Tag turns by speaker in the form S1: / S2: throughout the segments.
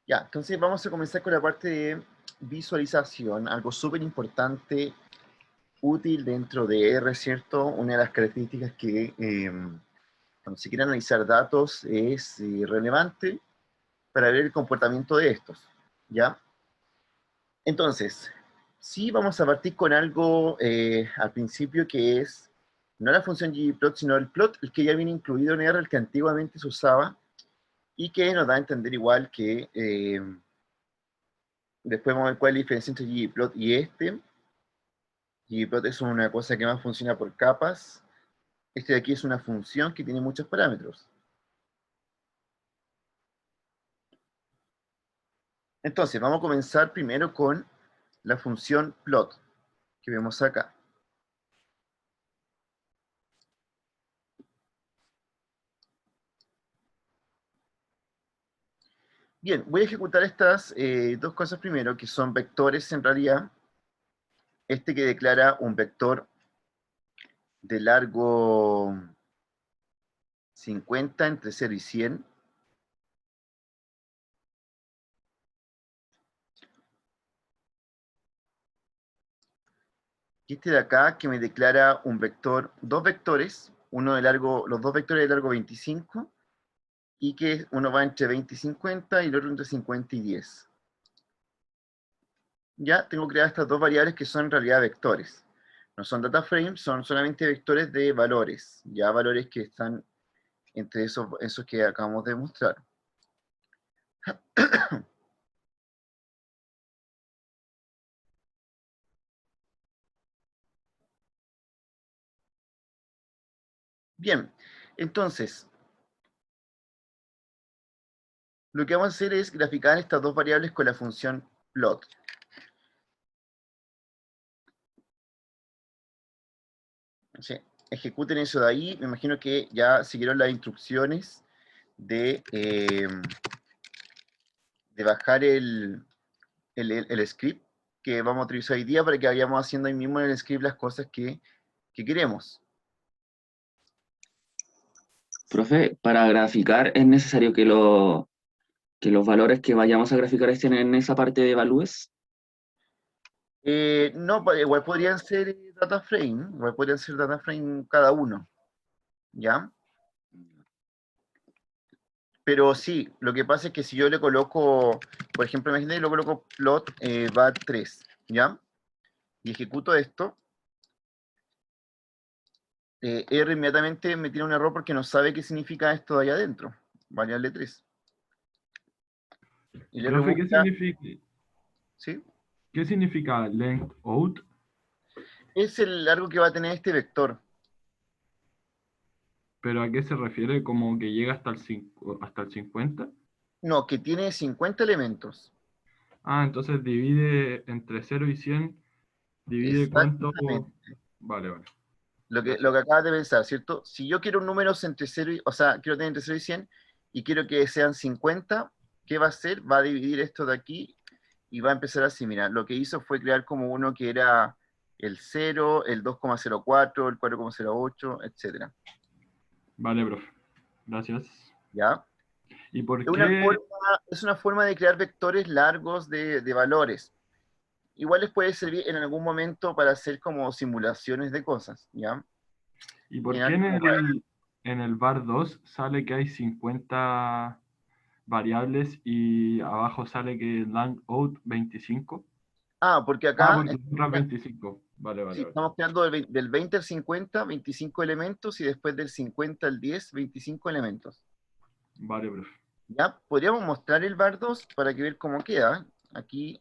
S1: Ya, entonces vamos a comenzar con la parte de visualización, algo súper importante, útil dentro de R, ¿cierto? Una de las características que cuando se quiere analizar datos es relevante para ver el comportamiento de estos, ¿ya? Entonces, sí vamos a partir con algo al principio que es, no la función ggplot, sino el plot, el que ya viene incluido en R, el que antiguamente se usaba, y que nos da a entender igual que después vamos a ver cuál es la diferencia entre ggplot y este. Ggplot es una cosa que más funciona por capas. Este de aquí es una función que tiene muchos parámetros. Entonces, vamos a comenzar primero con la función plot, que vemos acá. Bien, voy a ejecutar estas dos cosas primero, que son vectores en realidad. Este que declara un vector de largo 50 entre 0 y 100. Y este de acá que me declara un vector, dos vectores, uno de largo, los dos vectores de largo 25, y que uno va entre 20 y 50 y el otro entre 50 y 10. Ya tengo creadas estas dos variables que son en realidad vectores. No son data frames, son solamente vectores de valores, ya valores que están entre esos que acabamos de mostrar. Bien, entonces, lo que vamos a hacer es graficar estas dos variables con la función plot. ¿Sí? Ejecuten eso de ahí, me imagino que ya siguieron las instrucciones de bajar el script que vamos a utilizar hoy día para que vayamos haciendo ahí mismo en el script las cosas que queremos.
S2: Profe, para graficar es necesario que los valores que vayamos a graficar estén en esa parte de evalúes.
S1: No, igual podrían ser data frame, igual podrían ser data frame cada uno, ¿ya? Pero sí, lo que pasa es que si yo le coloco, por ejemplo, imagínate, lo coloco plot var 3, ¿ya? Y ejecuto esto, R inmediatamente me tira un error porque no sabe qué significa esto de allá adentro, variable 3. Y le
S3: Profe,
S1: pregunta, ¿sí?
S3: qué significa length out?
S1: Es el largo que va a tener este vector.
S3: ¿Pero a qué se refiere? ¿Como que llega hasta el 50?
S1: No, que tiene 50 elementos.
S3: Ah, entonces divide entre 0 y 100. ¿Divide cuánto?
S1: Exactamente.
S3: Vale, vale.
S1: Lo que
S3: Gracias.
S1: acabas de pensar, ¿cierto? Si yo quiero números entre 0 y, o sea, quiero tener entre 0 y 100 y quiero que sean 50, ¿qué va a hacer? Va a dividir esto de aquí y va a empezar así. Mira, lo que hizo fue crear como uno que era el 0, el 2,04, el 4,08, etcétera.
S3: Vale, profe. Gracias.
S1: ¿Ya?
S3: ¿Y por
S1: Es una
S3: qué?
S1: forma, es una forma de crear vectores largos de valores. Igual les puede servir en algún momento para hacer como simulaciones de cosas, ¿ya?
S3: ¿Y por qué
S1: Generalmente como para...
S3: en el var 2 sale que hay 50 variables y abajo sale que lang out 25?
S1: Ah, porque
S3: Ah,
S1: acá
S3: porque otras 25. Vale, vale,
S1: sí,
S3: vale.
S1: estamos creando del 20 al 50, 25 elementos y después del 50 al 10, 25 elementos.
S3: Vale, profe.
S1: ¿Ya? Podríamos mostrar el Bardos para que ver cómo queda. Aquí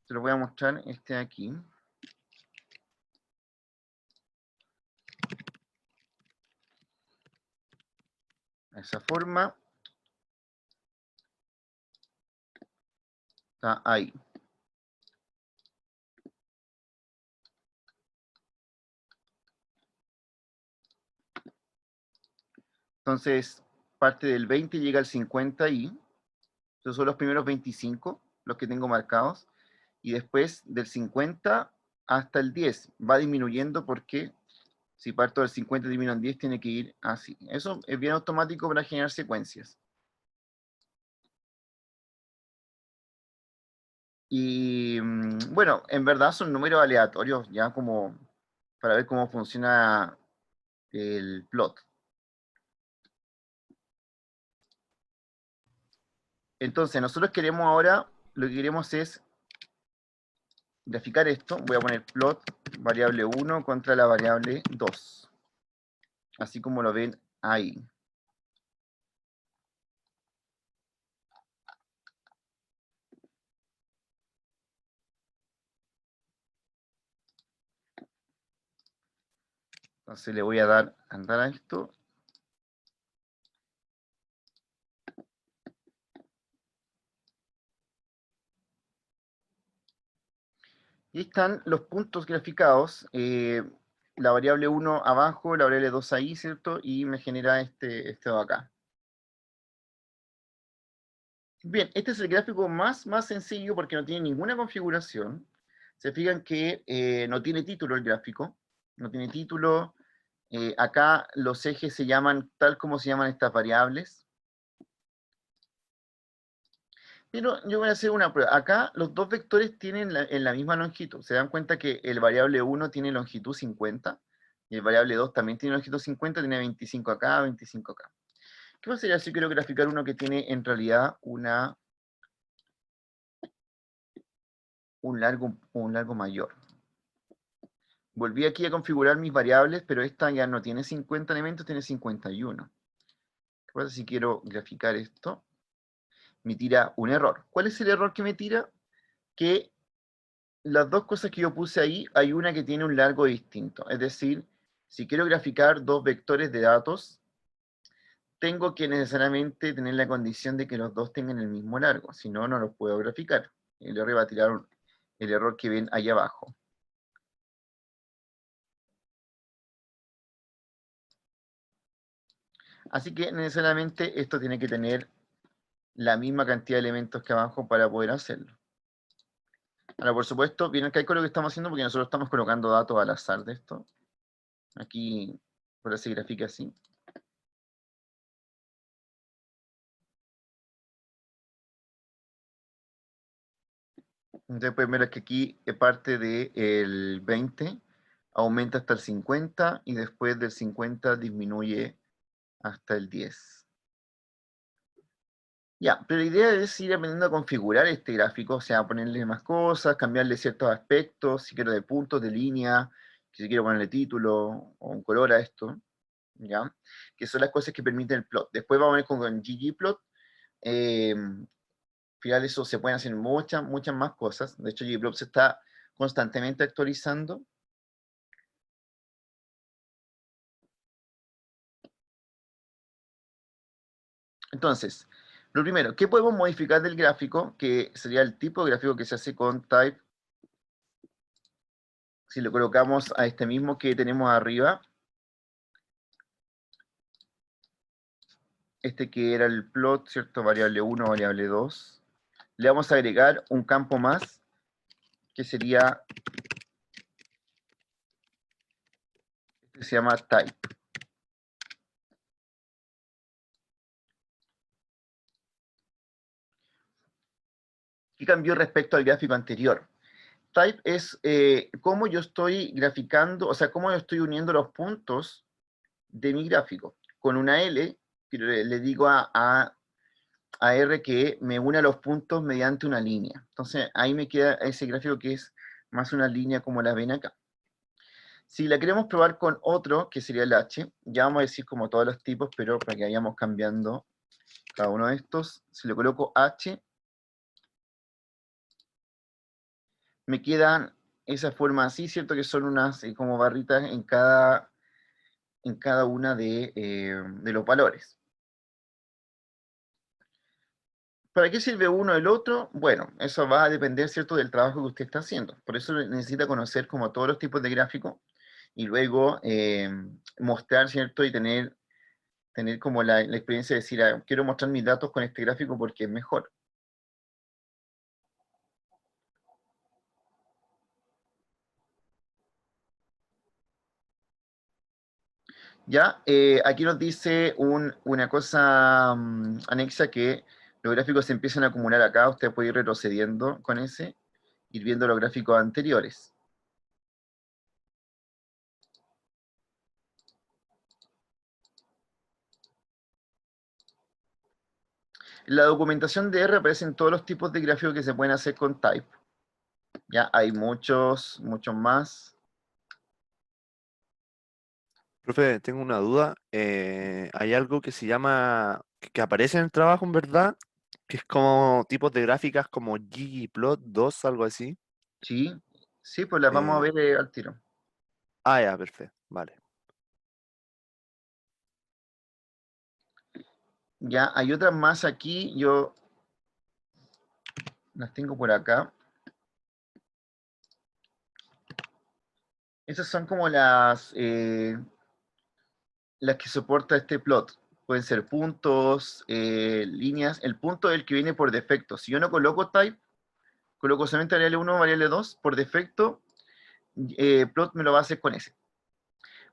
S1: te lo voy a mostrar este de aquí. De esa forma. Está ahí. Entonces, parte del 20 llega al 50 ahí. Esos son los primeros 25, los que tengo marcados. Y después del 50 hasta el 10 va disminuyendo porque si parto del 50 y disminuyo en 10 tiene que ir así. Eso es bien automático para generar secuencias. Y bueno, en verdad son números aleatorios, ya como para ver cómo funciona el plot. Entonces, nosotros queremos ahora, lo que queremos es graficar esto. Voy a poner plot variable 1 contra la variable 2. Así como lo ven ahí. Entonces le voy a dar andar a esto. Y están los puntos graficados. La variable 1 abajo, la variable 2 ahí, ¿cierto? Y me genera este de acá. Bien, este es el gráfico más sencillo porque no tiene ninguna configuración. Se fijan que no tiene título el gráfico. No tiene título. Acá los ejes se llaman tal como se llaman estas variables. Pero yo voy a hacer una prueba. Acá los dos vectores tienen en la misma longitud. Se dan cuenta que el variable 1 tiene longitud 50 y el variable 2 también tiene longitud 50, tiene 25 acá, 25 acá. ¿Qué pasaría si quiero graficar uno que tiene en realidad un largo mayor? Volví aquí a configurar mis variables, pero esta ya no tiene 50 elementos, tiene 51. ¿Qué pasa si quiero graficar esto? Me tira un error. ¿Cuál es el error que me tira? Que las dos cosas que yo puse ahí, hay una que tiene un largo distinto. Es decir, si quiero graficar dos vectores de datos, tengo que necesariamente tener la condición de que los dos tengan el mismo largo. Si no, no los puedo graficar. El error va a tirar el error que ven ahí abajo. Así que necesariamente esto tiene que tener la misma cantidad de elementos que abajo para poder hacerlo. Ahora, por supuesto, viene el cálculo que estamos haciendo porque nosotros estamos colocando datos al azar de esto. Aquí, por así grafica así. Entonces pueden ver que aquí parte del 20, aumenta hasta el 50 y después del 50 disminuye hasta el 10. Ya, pero la idea es ir aprendiendo a configurar este gráfico, o sea, ponerle más cosas, cambiarle ciertos aspectos, si quiero de puntos, de línea, si quiero ponerle título o un color a esto, ¿ya? Que son las cosas que permiten el plot. Después vamos a ver con ggplot. Al final eso se pueden hacer muchas más cosas. De hecho, ggplot se está constantemente actualizando. Entonces, lo primero, ¿qué podemos modificar del gráfico? Que sería el tipo de gráfico que se hace con type. Si lo colocamos a este mismo que tenemos arriba, este que era el plot, ¿cierto? Variable 1, variable 2. Le vamos a agregar un campo más, que sería, este se llama type. ¿Qué cambió respecto al gráfico anterior? Type es cómo yo estoy graficando, o sea, cómo yo estoy uniendo los puntos de mi gráfico. Con una L, le digo a R que me une a los puntos mediante una línea. Entonces, ahí me queda ese gráfico que es más una línea como la ven acá. Si la queremos probar con otro, que sería el H, ya vamos a decir como todos los tipos, pero para que vayamos cambiando cada uno de estos, si le coloco H, me quedan esa forma así, ¿cierto? Que son unas como barritas en cada una de los valores. ¿Para qué sirve uno el otro? Bueno, eso va a depender, ¿cierto?, del trabajo que usted está haciendo. Por eso necesita conocer como todos los tipos de gráficos y luego mostrar, ¿cierto?, y tener como la experiencia de decir, ah, quiero mostrar mis datos con este gráfico porque es mejor. Ya, aquí nos dice una cosa anexa que Los gráficos se empiezan a acumular acá, usted puede ir retrocediendo con ese, ir viendo los gráficos anteriores. En la documentación de R aparecen todos los tipos de gráficos que se pueden hacer con Type. Ya hay muchos más.
S4: Profe, tengo una duda. Hay algo que se llama, que aparece en el trabajo, en verdad, que es como tipos de gráficas como ggplot 2, algo así.
S1: Sí, sí, pues las vamos a
S4: Eh,
S1: ver al tiro.
S4: ya, perfecto, vale.
S1: Ya hay otras más aquí, yo las tengo por acá. Esas son como las que soporta este plot. Pueden ser puntos, líneas. El punto es el que viene por defecto. Si yo no coloco type, coloco solamente variable 1, variable 2, por defecto, plot me lo va a hacer con ese.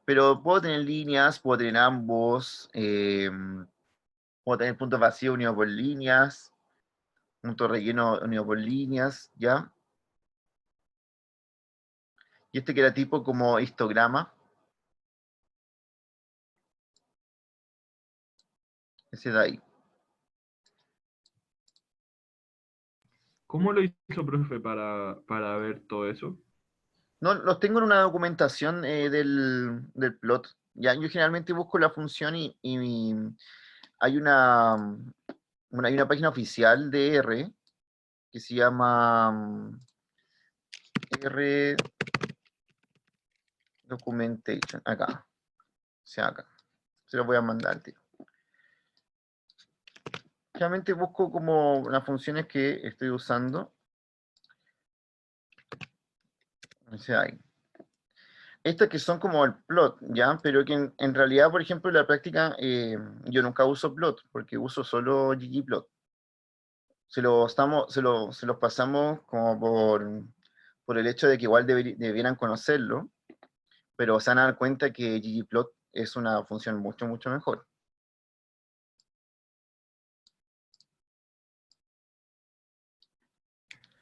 S1: Pero puedo tener líneas, puedo tener ambos, puedo tener puntos vacíos unidos por líneas, puntos rellenos unidos por líneas, ¿ya? Y este que era tipo como histograma, ese de ahí.
S3: ¿Cómo lo hizo, profe, para ver todo eso?
S1: No, los tengo en una documentación del plot. Ya, yo generalmente busco la función y hay hay una página oficial de R que se llama R Documentation. Acá. O sea, acá. Se lo voy a mandar, tío. Generalmente busco como las funciones que estoy usando. O sea, ahí. Estas que son como el plot, ¿ya? Pero que en realidad, por ejemplo, en la práctica yo nunca uso plot, porque uso solo ggplot. Se los pasamos como por el hecho de que igual debieran conocerlo, pero se van a dar cuenta que ggplot es una función mucho mejor.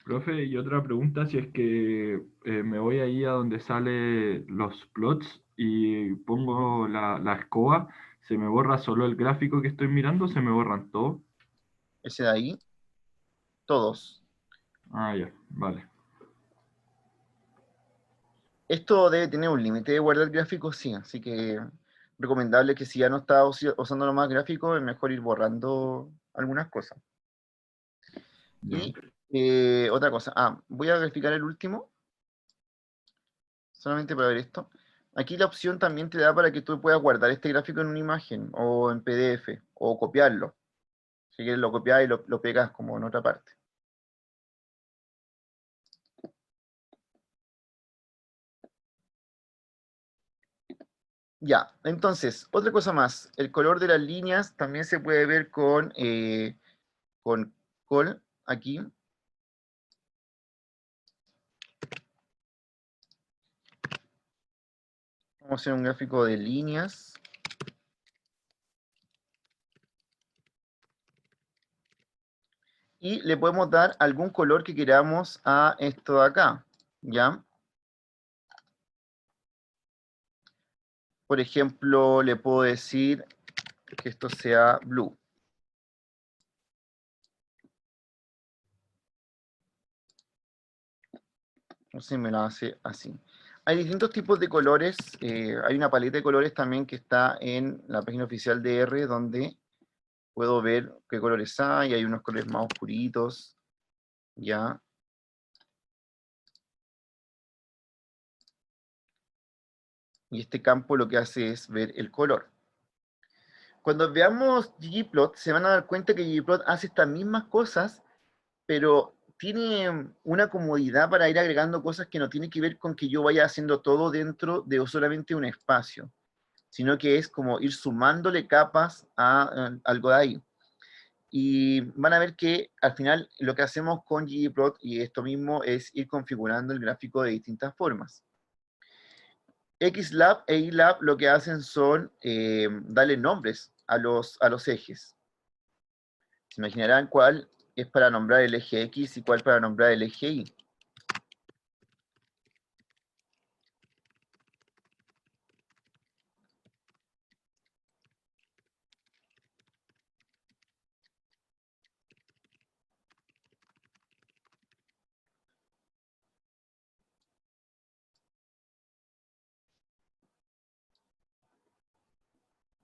S3: Profe, y otra pregunta, si es que me voy ahí a donde sale los plots y pongo la escoba, ¿se me borra solo el gráfico que estoy mirando o se me borran todos?
S1: Ese de ahí, todos.
S3: Ah, ya, vale.
S1: Esto debe tener un límite de guardar gráficos, sí, así que recomendable que si ya no está usando más gráficos, es mejor ir borrando algunas cosas.
S3: Ya.
S1: Y otra cosa, voy a verificar el último, solamente para ver esto. Aquí la opción también te da para que tú puedas guardar este gráfico en una imagen o en PDF o copiarlo. Si quieres lo copias y lo pegas como en otra parte. Ya, entonces, otra cosa más. El color de las líneas también se puede ver con col aquí. Vamos a hacer un gráfico de líneas. Y le podemos dar algún color que queramos a esto de acá, ¿ya? Por ejemplo, le puedo decir que esto sea blue. No sé, me lo hace así. Hay distintos tipos de colores. Hay una paleta de colores también que está en la página oficial de R, donde puedo ver qué colores hay. Hay unos colores más oscuritos, ¿ya? Y este campo lo que hace es ver el color. Cuando veamos ggplot, se van a dar cuenta que ggplot hace estas mismas cosas, pero tiene una comodidad para ir agregando cosas que no tiene que ver con que yo vaya haciendo todo dentro de solamente un espacio, sino que es como ir sumándole capas a algo de ahí. Y van a ver que al final lo que hacemos con ggplot y esto mismo es ir configurando el gráfico de distintas formas. Xlab e Ilab lo que hacen son darle nombres a los ejes. Se imaginarán cuál es para nombrar el eje X y cuál para nombrar el eje Y.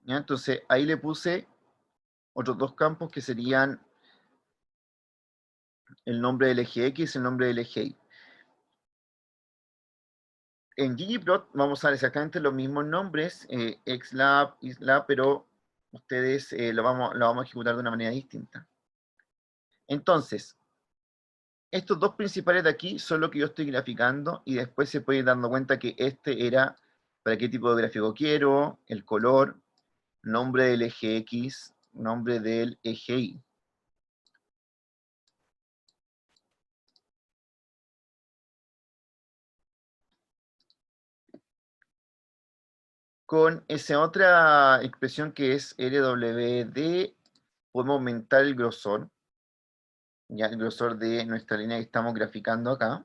S1: ¿Ya? Entonces, ahí le puse otros dos campos que serían el nombre del eje X y el nombre del eje Y. En ggplot vamos a usar exactamente los mismos nombres, xlab, islab, pero ustedes lo vamos a ejecutar de una manera distinta. Entonces, estos dos principales de aquí son lo que yo estoy graficando y después se puede ir dando cuenta que este era para qué tipo de gráfico quiero, el color, nombre del eje X, nombre del eje Y. Con esa otra expresión que es LWD, podemos aumentar el grosor, ya el grosor de nuestra línea que estamos graficando acá.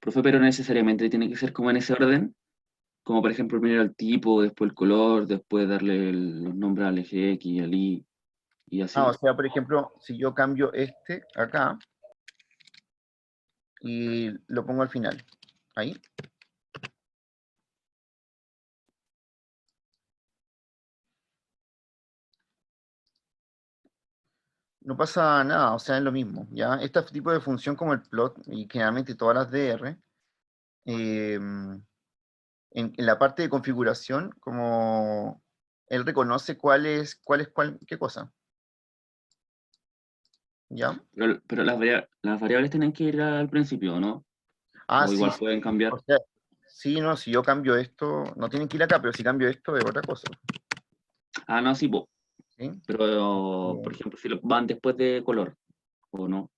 S2: Profe, pero necesariamente tiene que ser como en ese orden, como por ejemplo primero el tipo, después el color, después darle los nombres al eje X, al Y, y
S1: O
S2: así.
S1: sea, por ejemplo, si yo cambio este acá y lo pongo al final, ahí, no pasa nada, o sea, es lo mismo, ¿ya? Este tipo de función como el plot, y generalmente todas las DR, en la parte de configuración, como él reconoce qué cosa, ¿ya?
S2: Pero las variables tienen que ir al principio, ¿no?
S1: Ah,
S2: O
S1: sí,
S2: igual
S1: sí,
S2: pueden cambiar.
S1: o sea, sí, no, si yo cambio esto, no tienen que ir acá, pero si cambio esto es otra cosa,
S2: Ah, no, sí, po.
S1: ¿sí?
S2: Pero, por ejemplo, si van después de color, o no.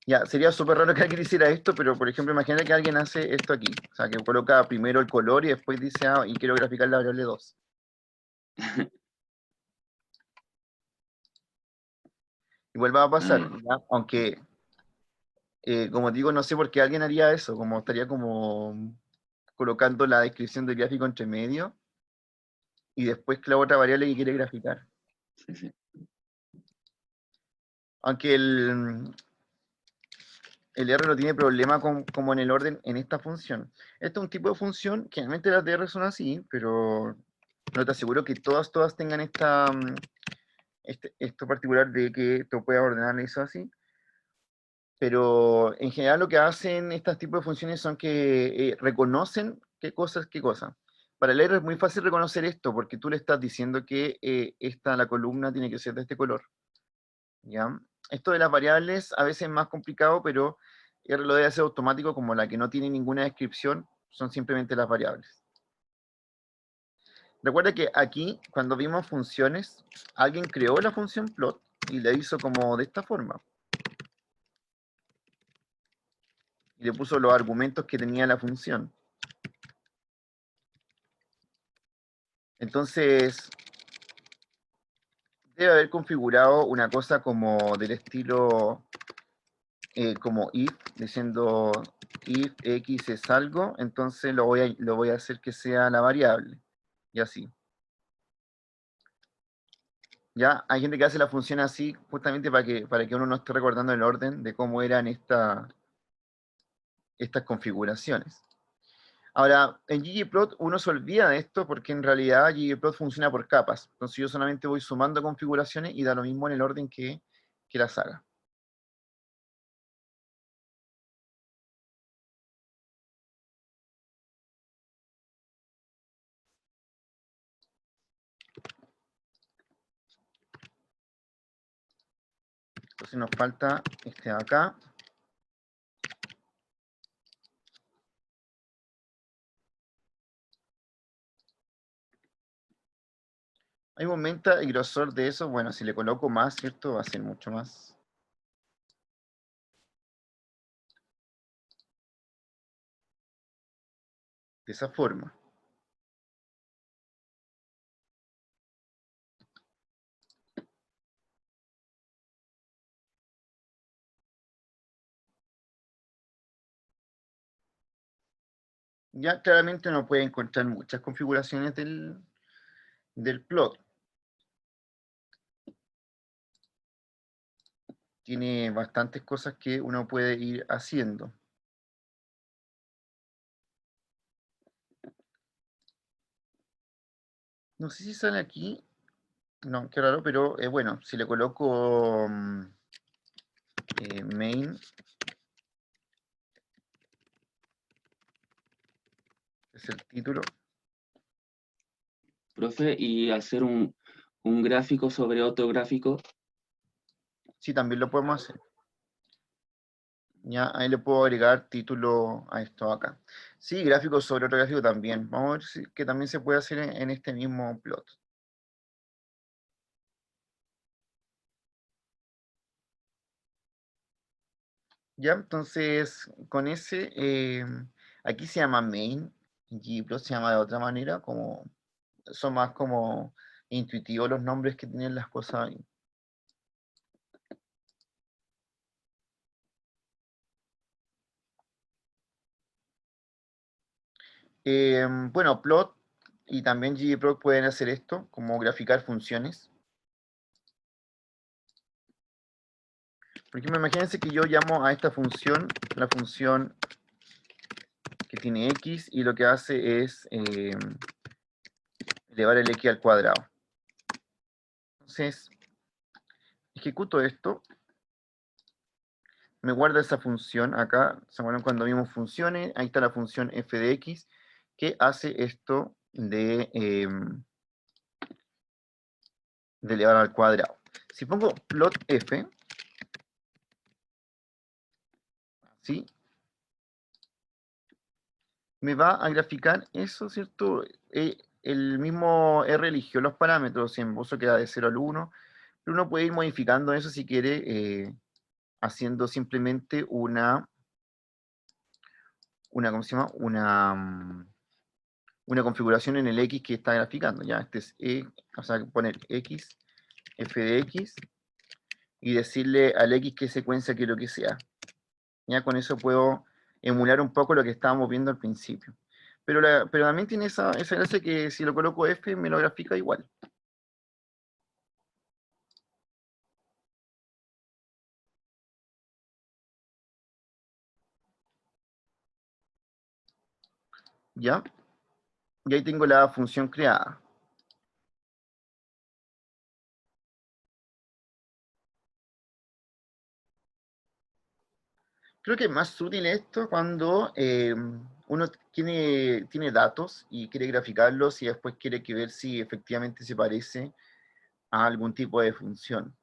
S1: Ya, sería súper raro que alguien hiciera esto, pero por ejemplo, imagínate que alguien hace esto aquí. O sea, que coloca primero el color y después dice, ah, y quiero graficar la variable 2. Igual va a pasar,
S2: Ay,
S1: ¿ya? Aunque, como digo, no sé por qué alguien haría eso, como estaría como colocando la descripción del gráfico entre medio y después la otra variable que quiere graficar.
S2: sí, sí.
S1: Aunque el R no tiene problema como en el orden en esta función. Este es un tipo de función, generalmente las de R son así, pero no te aseguro que todas tengan esto particular de que tú puedas ordenar eso así. Pero en general lo que hacen estos tipos de funciones son que reconocen qué cosa es qué cosa. Para el R es muy fácil reconocer esto, porque tú le estás diciendo que la columna tiene que ser de este color. ¿Ya? Esto de las variables a veces es más complicado, pero R lo debe hacer automático, como la que no tiene ninguna descripción, son simplemente las variables. Recuerda que aquí, cuando vimos funciones, alguien creó la función plot y la hizo como de esta forma. Y le puso los argumentos que tenía la función. Entonces, debe haber configurado una cosa como del estilo, como if, diciendo if x es algo, entonces lo voy a hacer que sea la variable. Y así. Ya hay gente que hace la función así justamente para que uno no esté recordando el orden de cómo eran estas configuraciones. Ahora, en ggplot uno se olvida de esto porque en realidad ggplot funciona por capas. Entonces yo solamente voy sumando configuraciones y da lo mismo en el orden que las haga. Entonces nos falta este de acá. Ahí aumenta el grosor de eso. Bueno, si le coloco más, ¿cierto? Va a ser mucho más. De esa forma. Ya claramente uno puede encontrar muchas configuraciones del plot. Tiene bastantes cosas que uno puede ir haciendo. No sé si sale aquí. No, qué raro, pero bueno, si le coloco main, es el título.
S2: Profe, y hacer un gráfico sobre otro gráfico.
S1: Sí, también lo podemos hacer. Ya, ahí le puedo agregar título a esto acá. Sí, gráfico sobre otro gráfico también. Vamos a ver si que también se puede hacer en este mismo plot. Ya, entonces, con ese, aquí se llama main, ggplot se llama de otra manera, como son más como intuitivos los nombres que tienen las cosas ahí. Bueno, plot y también ggplot pueden hacer esto, como graficar funciones. Por ejemplo, imagínense que yo llamo a esta función, la función que tiene x, y lo que hace es elevar el x al cuadrado. Entonces, ejecuto esto, me guarda esa función acá, ¿se acuerdan cuando vimos funciones? Ahí está la función f de x, que hace esto de elevar al cuadrado. Si pongo plot f, ¿sí? Me va a graficar eso, ¿cierto? El mismo R eligió los parámetros, en uso queda de 0 al 1, pero uno puede ir modificando eso si quiere, haciendo simplemente ¿cómo se llama? Una configuración en el X que está graficando, ya, este es o sea, poner X, f de X, y decirle al X qué secuencia quiero que sea. Ya con eso puedo emular un poco lo que estábamos viendo al principio. Pero también tiene esa gracia que si lo coloco F me lo grafica igual. ¿Ya? Y ahí tengo la función creada. Creo que es más útil esto cuando uno tiene datos y quiere graficarlos y después quiere ver si efectivamente se parece a algún tipo de función.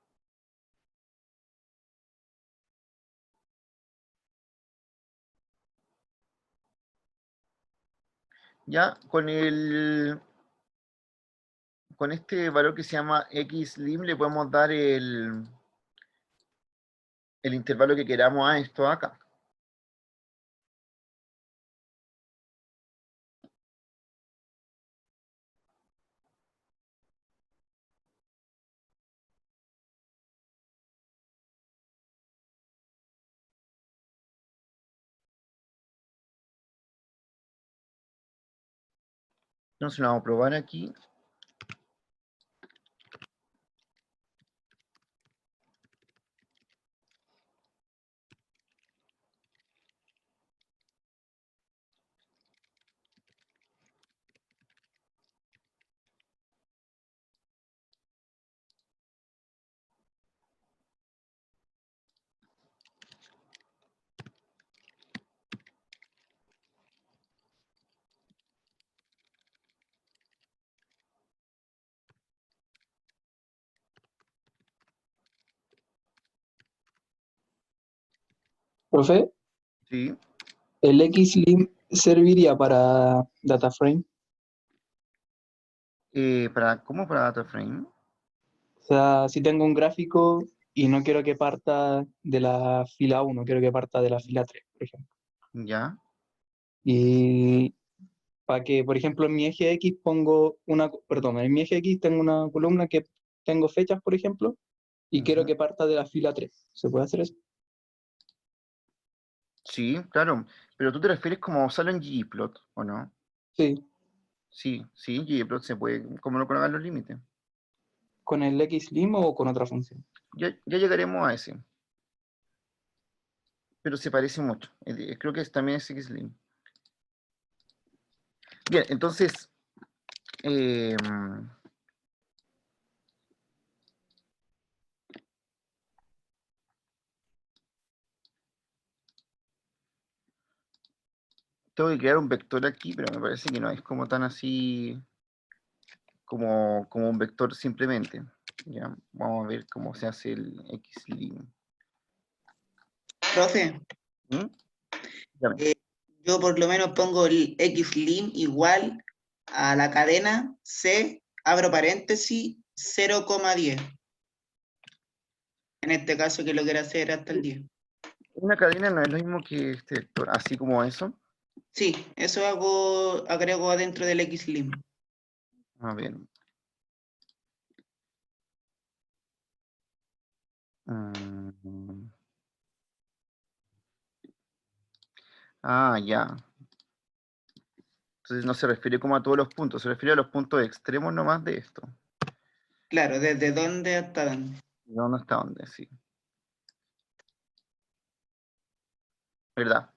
S1: Ya con este valor que se llama xlim le podemos dar el intervalo que queramos a esto acá. Entonces lo vamos a probar aquí.
S5: Profe,
S1: Sí.
S5: ¿el XLIM serviría para DataFrame?
S1: ¿Cómo para data frame?
S5: O sea, si tengo un gráfico y no quiero que parta de la fila 1, quiero que parta de la fila 3, por ejemplo.
S1: Ya,
S5: Y para que, por ejemplo, en mi eje X perdón, en mi eje X tengo una columna que tengo fechas, por ejemplo, y quiero
S1: ujú.
S5: que parta de la fila 3. ¿Se puede hacer eso?
S1: Sí, claro. Pero tú te refieres como solo en ggplot, ¿o no?
S5: Sí,
S1: Sí, sí, ggplot se puede, como no colocar los límites.
S5: con el XLim o con otra función.
S1: Ya llegaremos a ese, pero se parece mucho. Creo que también es XLim. Bien, entonces, eh, tengo que crear un vector aquí, pero me parece que no es como tan así como un vector simplemente. Ya, vamos a ver cómo se hace el XLim.
S6: Profe,
S1: ¿Mm? Dígame.
S6: yo por lo menos pongo el xlim igual a la cadena C, abro paréntesis, 0,10. En este caso que lo quiero hacer hasta el 10.
S1: Una cadena no es lo mismo que este vector, así como eso.
S6: Sí, eso agrego adentro del xlim.
S1: A ver. Mm. Ya. Entonces no se refiere como a todos los puntos, se refiere a los puntos extremos nomás de esto.
S6: Claro, desde dónde hasta dónde.
S1: ¿Dónde está dónde? Sí. ¿Verdad?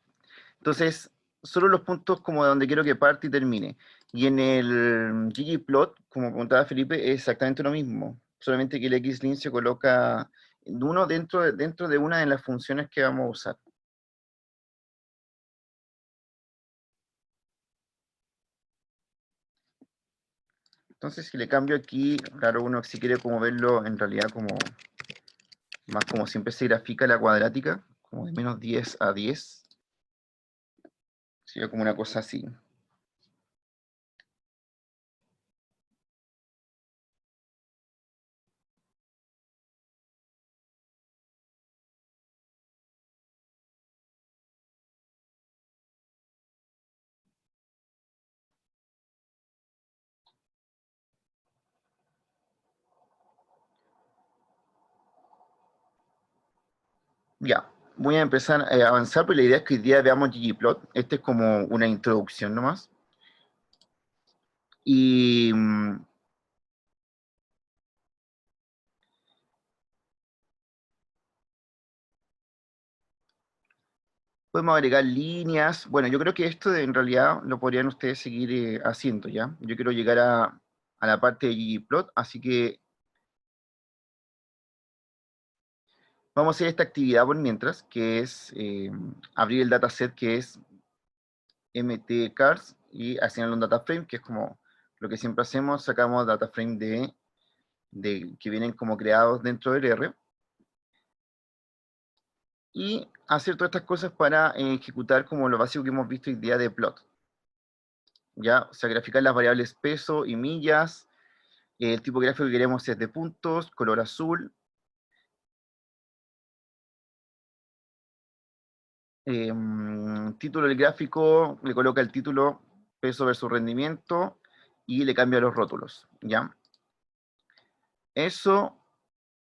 S1: Entonces, solo los puntos como de donde quiero que parte y termine. Y en el ggplot, como comentaba Felipe, es exactamente lo mismo. Solamente que el xlim se coloca uno dentro de una de las funciones que vamos a usar. Entonces, si le cambio aquí, claro, uno si quiere como verlo en realidad como más como siempre se grafica la cuadrática, como de menos 10 a 10, sería como una cosa así. Ya, voy a empezar a avanzar, pero la idea es que hoy día veamos ggplot. Este es como una introducción nomás. Y podemos agregar líneas. Bueno, yo creo que esto en realidad lo podrían ustedes seguir haciendo, ¿ya? Yo quiero llegar a la parte de ggplot, así que vamos a hacer esta actividad por mientras, que es abrir el dataset que es mtcars y asignarle un data frame, que es como lo que siempre hacemos, sacamos data frame que vienen como creados dentro del R, y hacer todas estas cosas para ejecutar como lo básico que hemos visto hoy día de plot. ¿Ya? O sea, graficar las variables peso y millas, el tipo gráfico que queremos es de puntos, color azul, título del gráfico, le coloca el título peso versus rendimiento y le cambia los rótulos, ¿ya? Eso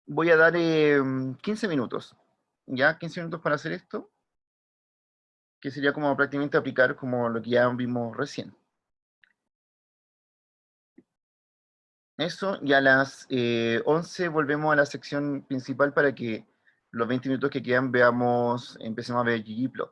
S1: voy a dar 15 minutos, ¿ya? 15 minutos para hacer esto, que sería como prácticamente aplicar como lo que ya vimos recién. Eso, y a las 11 volvemos a la sección principal para que los 20 minutos que quedan empecemos a ver ggplot.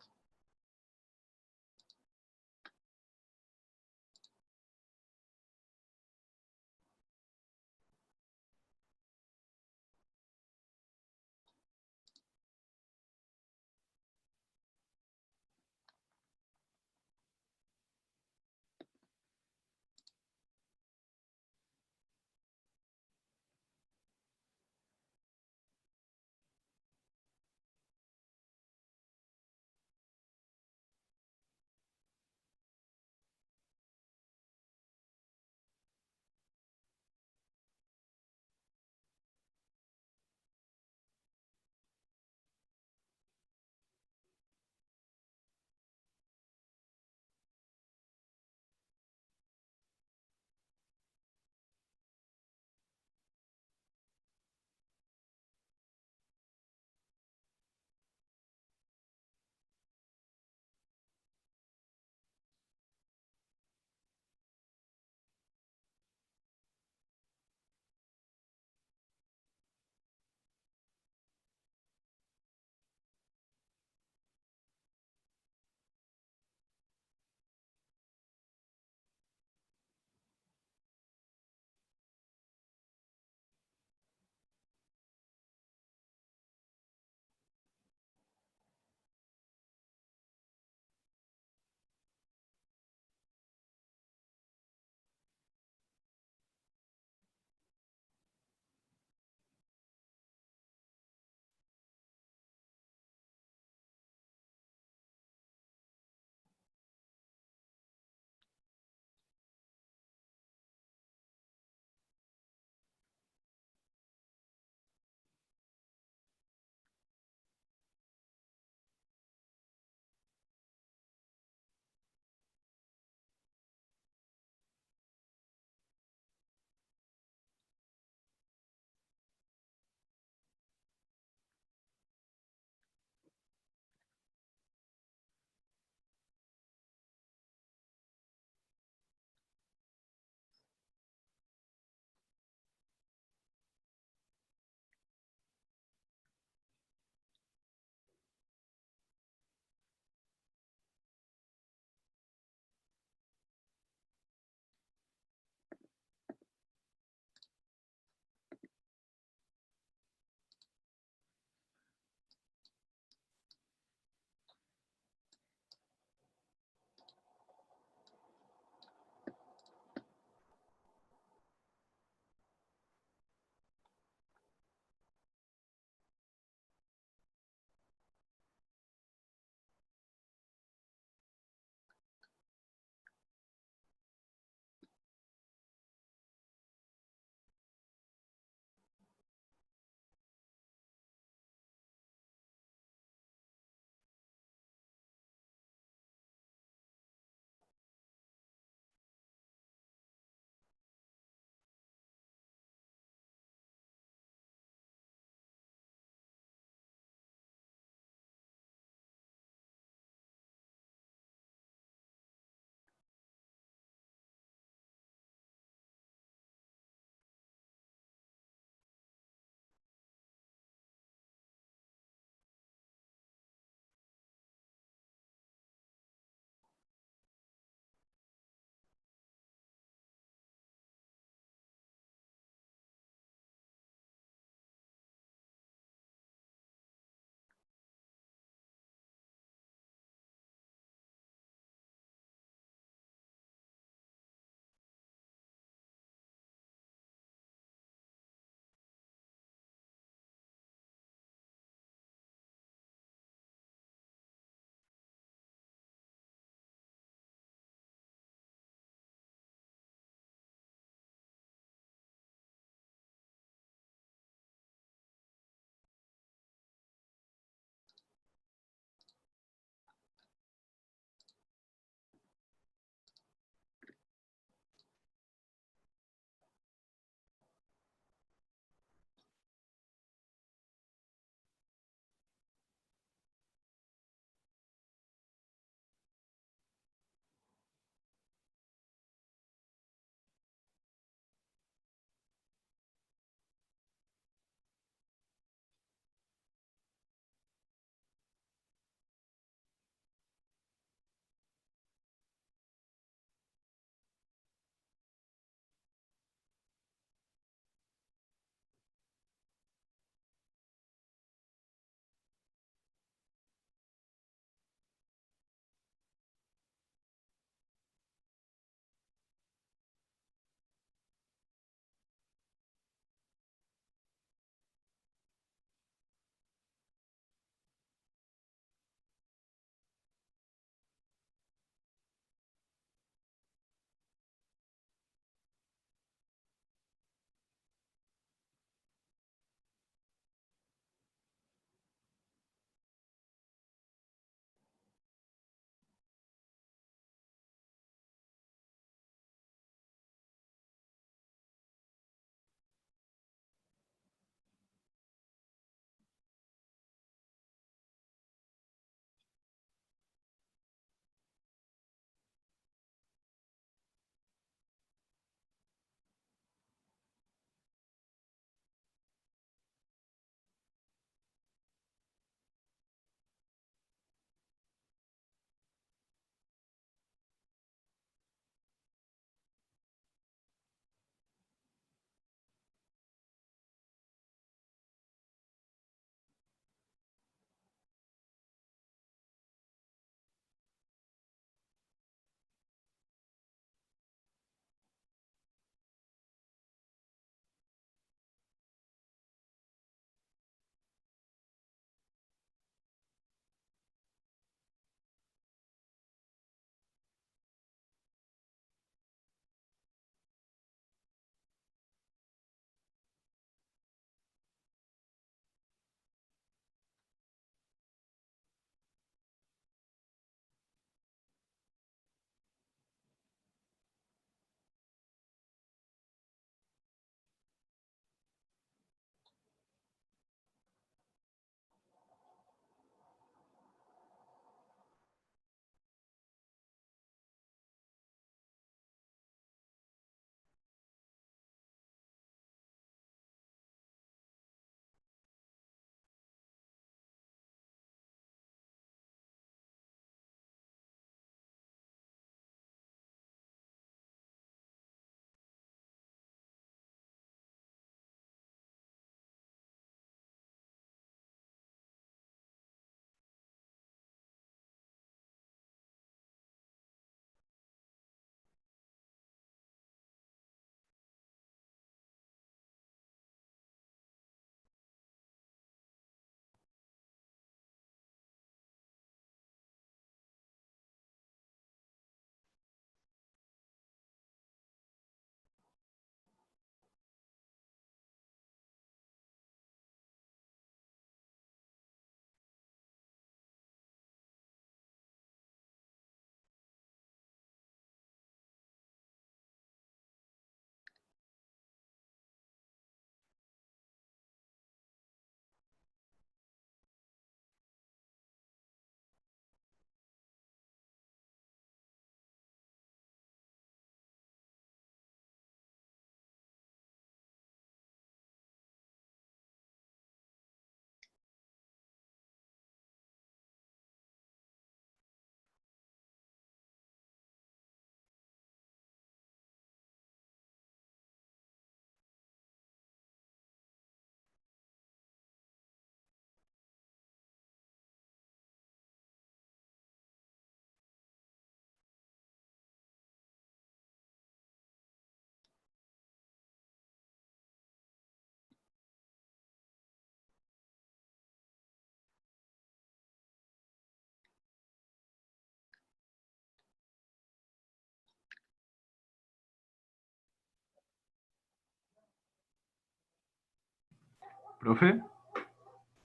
S3: Profe,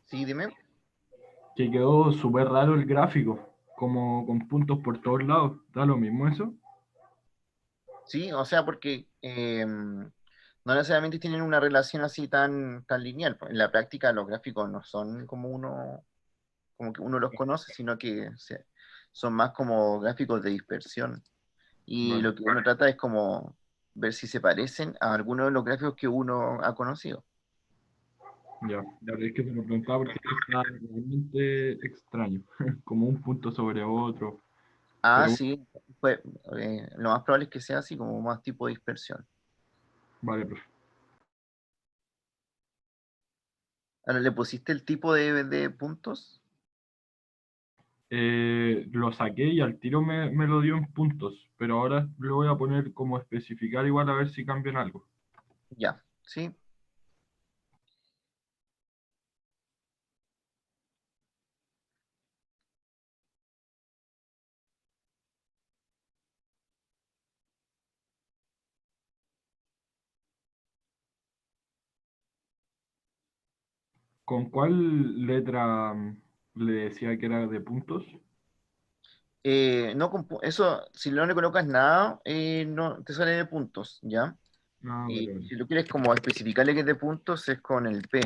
S1: Sí, dime.
S3: que quedó súper raro el gráfico, como con puntos por todos lados. ¿Da lo mismo eso?
S1: Sí, o sea, porque no necesariamente tienen una relación así tan lineal. En la práctica los gráficos no son como que uno los conoce, sino que son más como gráficos de dispersión. Y
S3: Vale.
S1: lo que uno trata es como ver si se parecen a algunos de los gráficos que uno ha conocido.
S3: Ya, es que se lo preguntaba porque está realmente extraño, como un punto sobre otro.
S1: Ah,
S3: Pero
S1: sí, pues, lo más probable es que sea así, como más tipo de dispersión.
S3: vale, profe.
S1: Ahora, ¿le pusiste el tipo de puntos?
S3: Lo saqué y al tiro me lo dio en puntos, pero ahora lo voy a poner como especificar igual a ver si cambian algo.
S1: Ya, sí.
S3: ¿Con cuál letra le decía que era de puntos?
S1: No, eso, si no le colocas nada, no te sale de puntos, ¿ya?
S3: Ah,
S1: Y
S3: vale, vale.
S1: si tú quieres como especificarle que es de puntos, es con el P.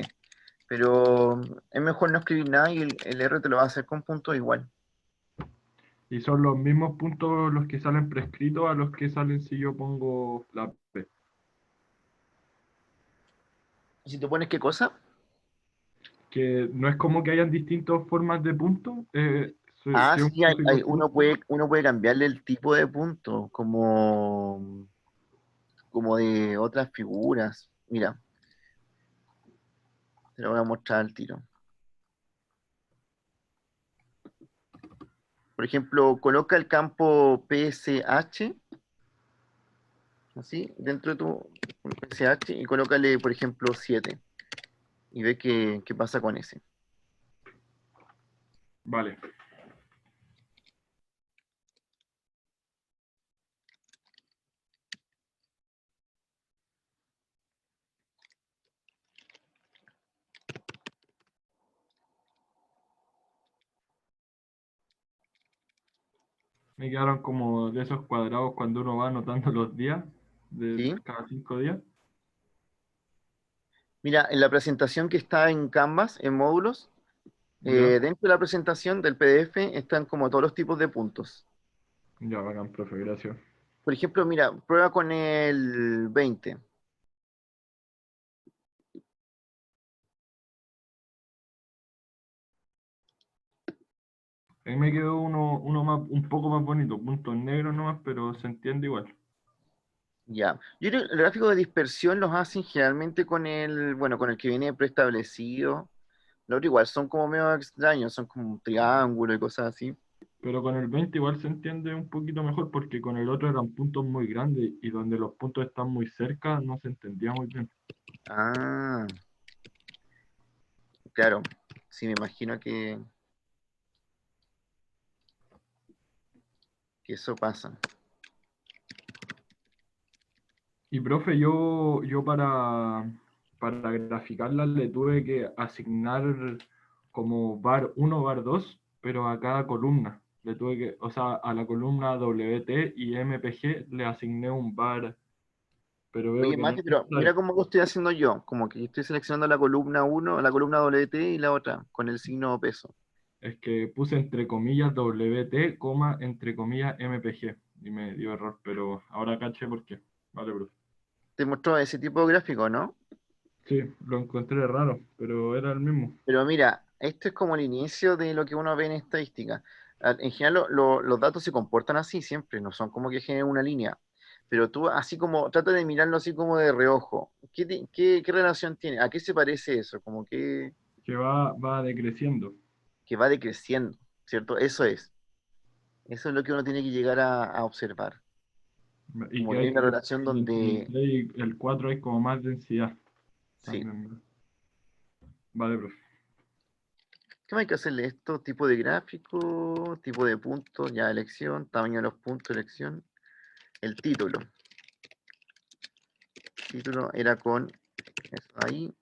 S1: Pero es mejor no escribir nada y el R te lo va a hacer con puntos igual.
S3: Y son los mismos puntos los que salen prescritos a los que salen si yo pongo la P.
S1: ¿Y si tú pones qué cosa?
S3: Que no es como que hayan distintas formas de puntos.
S1: Ah,
S3: Si es un
S1: sí,
S3: gráfico de puntos,
S1: uno puede cambiarle el tipo de punto, como de otras figuras. Mira, te lo voy a mostrar al tiro. Por ejemplo, coloca el campo PSH, así, dentro de tu PSH, y colócale, por ejemplo, 7. Y ve qué pasa con ese.
S3: vale. Me quedaron como de esos cuadrados cuando uno va anotando los días, de
S1: ¿Sí?
S3: cada 5 días.
S1: Mira, en la presentación que está en Canvas, en módulos,
S3: Ya,
S1: dentro de la presentación del PDF están como todos los tipos de puntos.
S3: ya, bacán, profe, gracias.
S1: Por ejemplo, mira, prueba con el 20.
S3: Ahí me quedó uno más, un poco más bonito, puntos negros nomás, pero se entiende igual.
S1: Ya. Yo creo que el gráfico de dispersión los hacen generalmente bueno, con el que viene preestablecido. Los otros igual son como medio extraños, son como un triángulo y cosas así.
S3: Pero con el 20 igual se entiende un poquito mejor porque con el otro eran puntos muy grandes y donde los puntos están muy cerca no se entendía muy bien.
S1: Ah, claro. Sí, me imagino que eso pasa.
S3: Y profe, yo para graficarlas le tuve que asignar como var 1 var 2 pero a cada columna. Le tuve que, o sea, a la columna WT y MPG le asigné un var, pero veo
S1: Oye,
S3: que no
S1: Mati, pero
S3: está.
S1: mira cómo lo estoy haciendo yo. Como que yo estoy seleccionando la columna uno, la columna WT y la otra, con el signo peso.
S3: Es que puse entre comillas WT, coma, entre comillas MPG y me dio error, pero ahora caché por qué. Vale, profe.
S1: Te mostró ese tipo de gráfico, ¿no?
S3: Sí, lo encontré raro, pero era el mismo.
S1: Pero mira, esto es como el inicio de lo que uno ve en estadística. En general, los datos se comportan así siempre, no son como que generen una línea. Pero tú, así como, trata de mirarlo así como de reojo. ¿Qué relación tiene? ¿A qué se parece eso? Como
S3: Que va decreciendo.
S1: que va decreciendo, ¿cierto? Eso es. Eso es lo que uno tiene que llegar a observar.
S3: Y
S1: Como
S3: que
S1: que hay
S3: hay
S1: una
S3: como
S1: relación
S3: entre el
S1: donde,
S3: 3 y el 4 hay como más densidad
S1: sí.
S3: también. Vale, profe.
S1: ¿Qué más hay que hacerle esto? Tipo de gráfico, tipo de puntos, ya elección, tamaño de los puntos, elección. El título. El título era con eso ahí.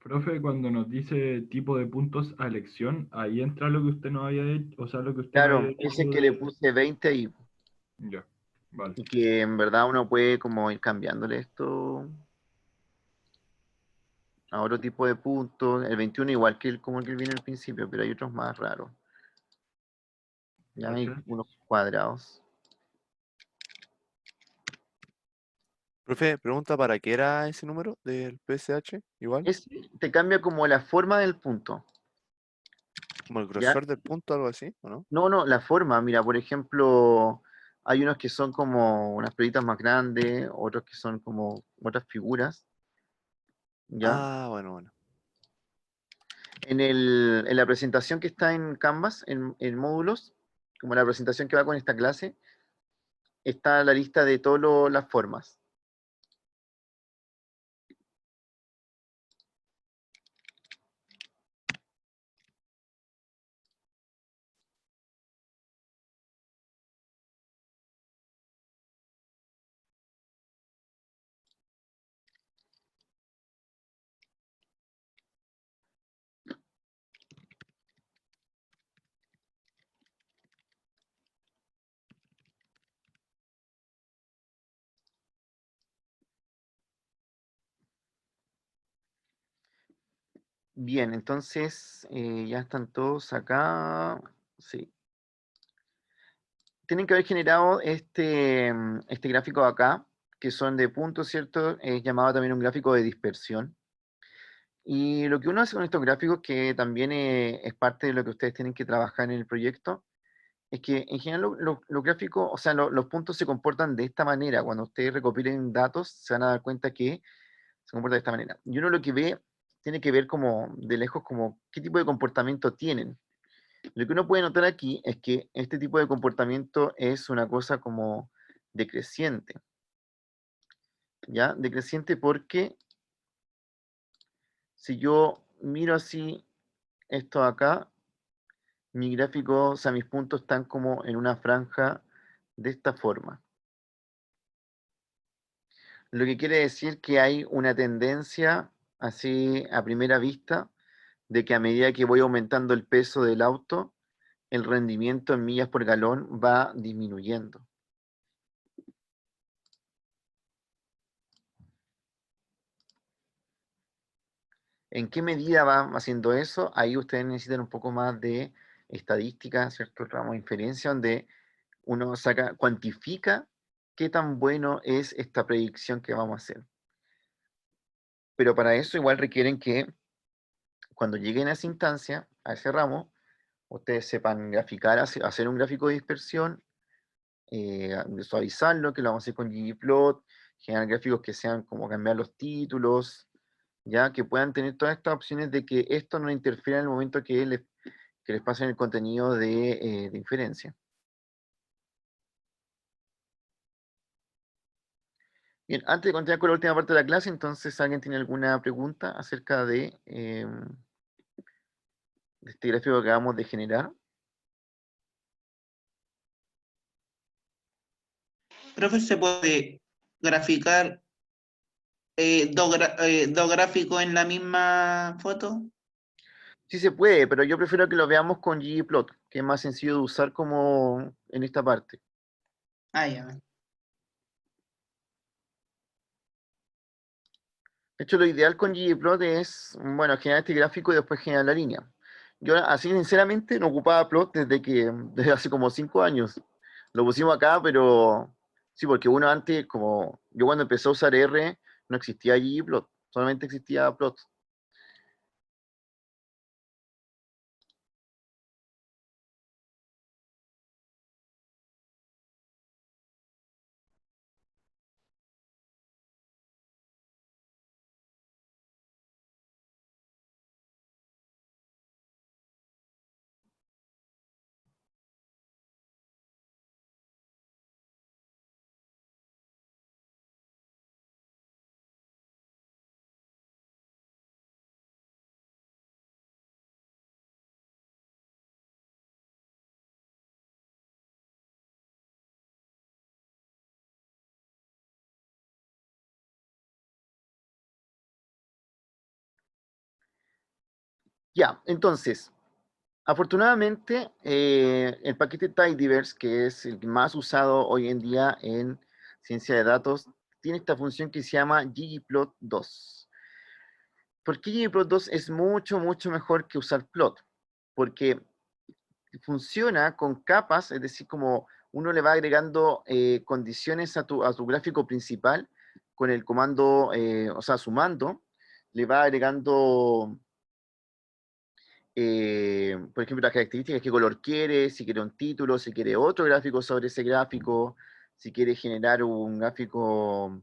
S3: Profe, cuando nos dice tipo de puntos a elección, ahí entra lo que usted nos había hecho, o sea, lo que usted nos había
S1: Claro, ese
S3: dicho
S1: es que le
S3: de...
S1: puse 20
S3: Ya, vale.
S1: y que en verdad uno puede como ir cambiándole esto a otro tipo de puntos. El 21 igual que como el que viene al principio, pero hay otros más raros. Ya hay
S3: Gracias.
S1: unos cuadrados.
S4: Profe, pregunta para qué era ese número del PSH, igual,
S1: Te cambia como la forma del punto,
S4: como el
S1: ¿ya?
S4: grosor del punto, algo así, ¿o no?
S1: No, no, la forma. Mira, por ejemplo, hay unos que son como unas pelotitas más grandes, otros que son como otras figuras, ¿ya?
S4: Ah, bueno, bueno.
S1: En la presentación que está en Canvas, en módulos, como la presentación que va con esta clase, está la lista de todas las formas. Bien, entonces ya están todos acá. Sí. Tienen que haber generado este gráfico de acá, que son de puntos, ¿cierto? Es llamado también un gráfico de dispersión. Y lo que uno hace con estos gráficos, que también es parte de lo que ustedes tienen que trabajar en el proyecto, es que en general los gráficos, o sea, los puntos se comportan de esta manera. Cuando ustedes recopilen datos, se van a dar cuenta que se comporta de esta manera. Y uno lo que ve, tiene que ver como de lejos como qué tipo de comportamiento tienen. Lo que uno puede notar aquí es que este tipo de comportamiento es una cosa como decreciente, ¿ya? Decreciente porque si yo miro así esto acá, mi gráfico, o sea, mis puntos están como en una franja de esta forma. Lo que quiere decir que hay una tendencia, así a primera vista, de que a medida que voy aumentando el peso del auto, el rendimiento en millas por galón va disminuyendo. ¿En qué medida va haciendo eso? Ahí ustedes necesitan un poco más de estadística, ¿cierto? Ramo de inferencia, donde uno saca, cuantifica qué tan bueno es esta predicción que vamos a hacer. Pero para eso igual requieren que cuando lleguen a esa instancia, a ese ramo, ustedes sepan graficar, hacer un gráfico de dispersión, visualizarlo, que lo vamos a hacer con ggplot, generar gráficos que sean como cambiar los títulos, ya que puedan tener todas estas opciones de que esto no interfiera en el momento que les pasen el contenido de inferencia. Bien, antes de continuar con la última parte de la clase, entonces, ¿alguien tiene alguna pregunta acerca de este gráfico que acabamos de generar?
S6: Profe, ¿se puede graficar dos gráficos en la misma foto?
S1: Sí se puede, pero yo prefiero que lo veamos con ggplot, que es más sencillo de usar como en esta parte.
S6: Ah, ya.
S1: De hecho, lo ideal con ggplot es, bueno, generar este gráfico y después generar la línea. Yo así sinceramente no ocupaba plot desde hace como 5 años. Lo pusimos acá, pero sí, porque uno antes, como yo cuando empecé a usar R, no existía ggplot, solamente existía plot. Ya, entonces, afortunadamente, el paquete Tidyverse, que es el más usado hoy en día en ciencia de datos, tiene esta función que se llama ggplot2. ¿Por qué ggplot2 es mucho, mucho mejor que usar plot? Porque funciona con capas, es decir, como uno le va agregando condiciones a tu gráfico principal con el comando, o sea, sumando, le va agregando, por ejemplo, las características, qué color quiere, si quiere un título, si quiere otro gráfico sobre ese gráfico, si quiere generar un gráfico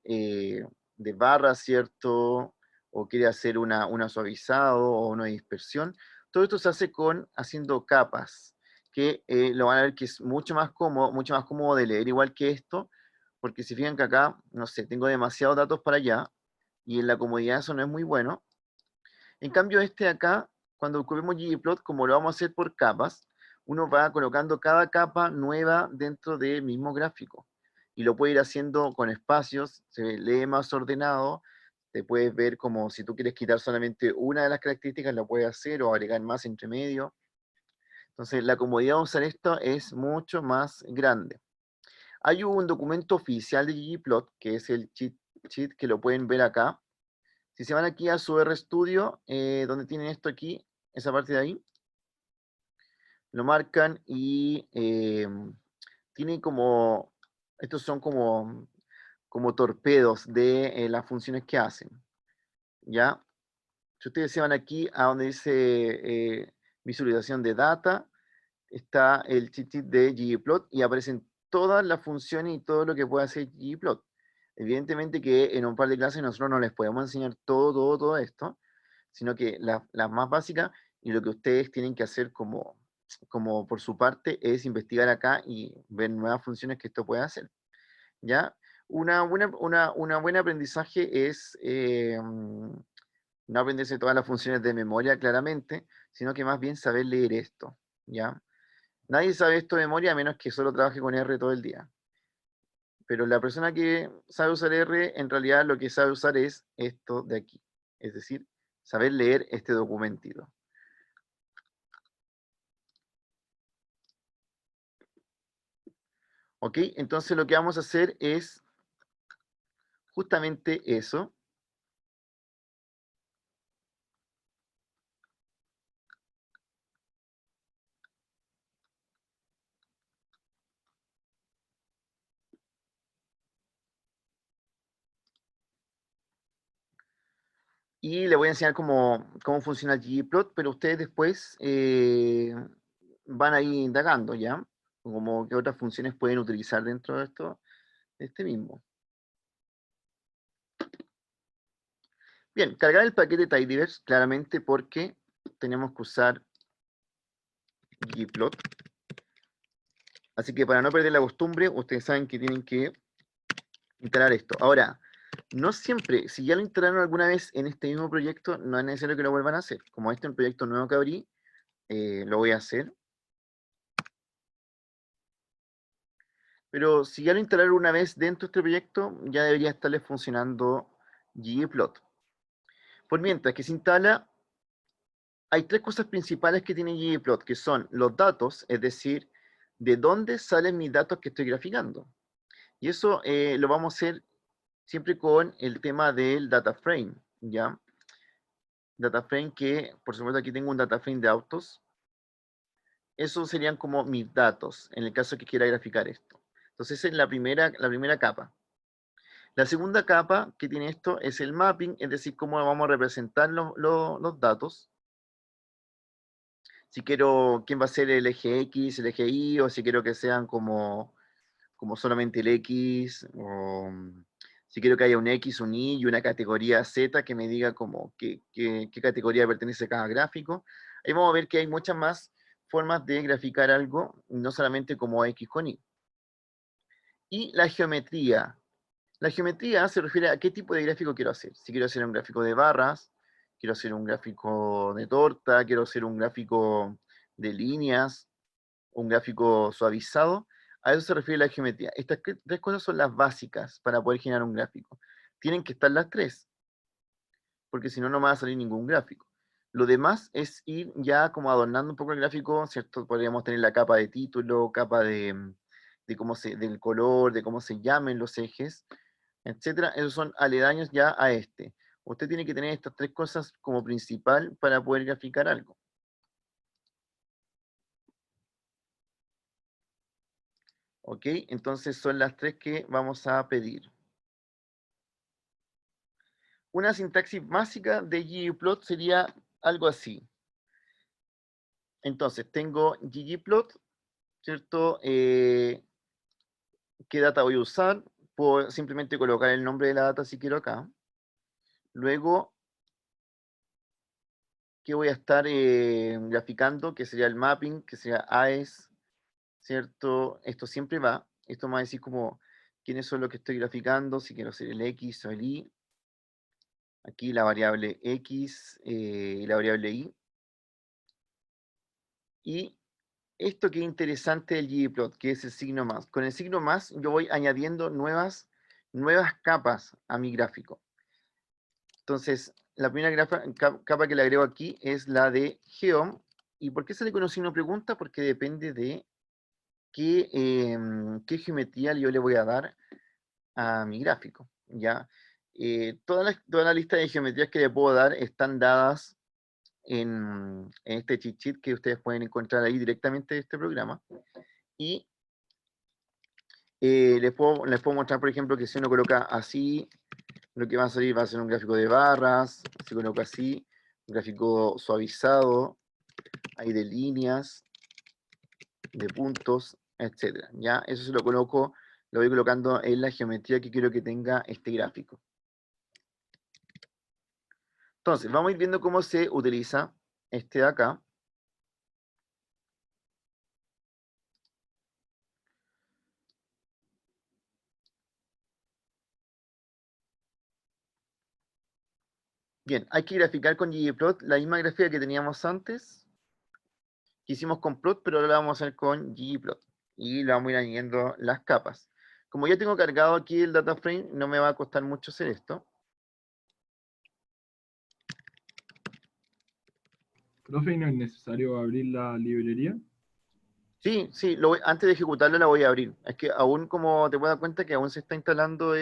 S1: de barras, ¿cierto? O quiere hacer una suavizado o una dispersión. Todo esto se hace haciendo capas, que lo van a ver que es mucho más cómodo de leer igual que esto, porque si fijan que acá, no sé, tengo demasiados datos para allá, y en la comodidad eso no es muy bueno. En cambio, este de acá, cuando ocupemos ggplot, como lo vamos a hacer por capas, uno va colocando cada capa nueva dentro del mismo gráfico. Y lo puede ir haciendo con espacios, se lee más ordenado, te puedes ver como si tú quieres quitar solamente una de las características, lo puedes hacer o agregar más entre medio. Entonces, la comodidad de usar esto es mucho más grande. Hay un documento oficial de ggplot, que es el cheat sheet, que lo pueden ver acá. Si se van aquí a su RStudio, donde tienen esto aquí, esa parte de ahí, lo marcan y tienen como, estos son como torpedos de las funciones que hacen, ¿ya? Si ustedes se van aquí a donde dice visualización de data, está el cheat sheet de ggplot y aparecen todas las funciones y todo lo que puede hacer ggplot. Evidentemente que en un par de clases nosotros no les podemos enseñar todo esto, sino que las más básicas y lo que ustedes tienen que hacer como por su parte es investigar acá y ver nuevas funciones que esto puede hacer. ¿Ya? Una buena aprendizaje es no aprenderse todas las funciones de memoria claramente, sino que más bien saber leer esto. ¿Ya? Nadie sabe esto de memoria a menos que solo trabaje con R todo el día. Pero la persona que sabe usar R, en realidad lo que sabe usar es esto de aquí. Es decir, saber leer este documentito. ¿Ok? Entonces lo que vamos a hacer es justamente eso. Y le voy a enseñar cómo funciona el ggplot, pero ustedes después van a ir indagando, ¿ya? Como qué otras funciones pueden utilizar dentro de esto, de este mismo. Bien, cargar el paquete Tidyverse, claramente porque tenemos que usar ggplot. Así que para no perder la costumbre, ustedes saben que tienen que instalar esto. Ahora, no siempre, si ya lo instalaron alguna vez en este mismo proyecto, no es necesario que lo vuelvan a hacer. Como este es un proyecto nuevo que abrí, lo voy a hacer. Pero si ya lo instalaron una vez dentro de este proyecto, ya debería estarles funcionando ggplot. Por mientras que se instala, hay tres cosas principales que tiene ggplot, que son los datos, es decir, de dónde salen mis datos que estoy graficando. Y eso lo vamos a hacer siempre con el tema del data frame, ¿ya? Data frame que, por supuesto, aquí tengo un data frame de autos. Esos serían como mis datos, en el caso que quiera graficar esto. Entonces, esa es la primera capa. La segunda capa que tiene esto es el mapping, es decir, cómo vamos a representar los datos. Si quiero quién va a ser el eje X, el eje Y, o si quiero que sean como solamente el X, o si quiero que haya un X, un Y y una categoría Z que me diga como qué categoría pertenece a cada gráfico. Ahí vamos a ver que hay muchas más formas de graficar algo, no solamente como X con Y. Y la geometría. La geometría se refiere a qué tipo de gráfico quiero hacer. Si quiero hacer un gráfico de barras, quiero hacer un gráfico de torta, quiero hacer un gráfico de líneas, un gráfico suavizado. A eso se refiere la geometría. Estas tres cosas son las básicas para poder generar un gráfico. Tienen que estar las tres, porque si no, no me va a salir ningún gráfico. Lo demás es ir ya como adornando un poco el gráfico, ¿cierto? Podríamos tener la capa de título, capa de cómo del color, de cómo se llamen los ejes, etcétera. Esos son aledaños ya a este. Usted tiene que tener estas tres cosas como principal para poder graficar algo. ¿Ok? Entonces son las tres que vamos a pedir. Una sintaxis básica de ggplot sería algo así. Entonces tengo ggplot, ¿cierto? ¿Qué data voy a usar? Puedo simplemente colocar el nombre de la data si quiero acá. Luego, ¿qué voy a estar graficando? Que sería el mapping, que sería AES, ¿cierto? Esto siempre va. Esto me va a decir como quiénes son los que estoy graficando, si quiero hacer el X o el Y. Aquí la variable X y la variable Y. Y esto que es interesante del ggplot, que es el signo más. Con el signo más yo voy añadiendo nuevas capas a mi gráfico. Entonces, la primera capa que le agrego aquí es la de geom. ¿Y por qué sale con un signo pregunta? Porque depende de qué geometría yo le voy a dar a mi gráfico. ¿Ya? Toda la lista de geometrías que le puedo dar están dadas en este cheat sheet que ustedes pueden encontrar ahí directamente de este programa. Y les puedo mostrar, por ejemplo, que si uno coloca así, lo que va a salir va a ser un gráfico de barras, si coloco así, un gráfico suavizado, hay de líneas, de puntos, etcétera. Ya, eso se lo coloco, lo voy colocando en la geometría que quiero que tenga este gráfico. Entonces, vamos a ir viendo cómo se utiliza este de acá. Bien, hay que graficar con ggplot la misma gráfica que teníamos antes, que hicimos con plot, pero ahora la vamos a hacer con ggplot. Y le vamos a ir añadiendo las capas. Como ya tengo cargado aquí el data frame, no me va a costar mucho hacer esto.
S3: Profe, ¿no es necesario abrir la librería?
S1: Sí, sí, antes de ejecutarlo la voy a abrir. Es que aún, como te puedes dar cuenta, que aún se está instalando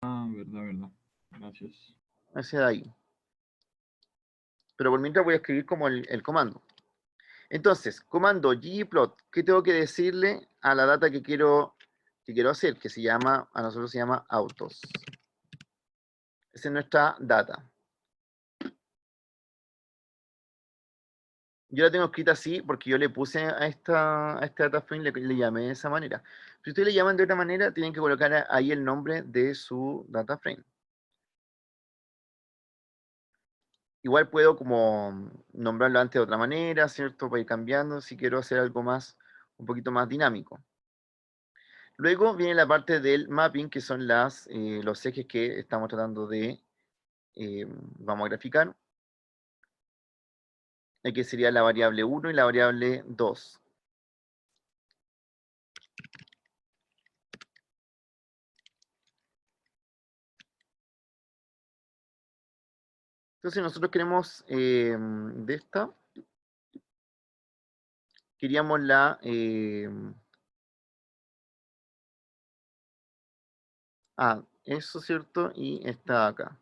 S3: Ah, verdad. Gracias.
S1: ese de ahí. Pero por mientras voy a escribir como el comando. Entonces, comando ggplot, ¿qué tengo que decirle a la data que quiero hacer? Que se llama, a nosotros se llama autos. Esa es nuestra data. Yo la tengo escrita así porque yo le puse a este data frame, le llamé de esa manera. Si ustedes le llaman de otra manera, tienen que colocar ahí el nombre de su data frame. Igual puedo como nombrarlo antes de otra manera, ¿cierto? Para ir cambiando si quiero hacer algo más, un poquito más dinámico. Luego viene la parte del mapping, que son los ejes que estamos tratando de, vamos a graficar. Que sería la variable 1 y la variable 2. Entonces nosotros queremos de esta, queríamos eso, ¿cierto? Y esta acá.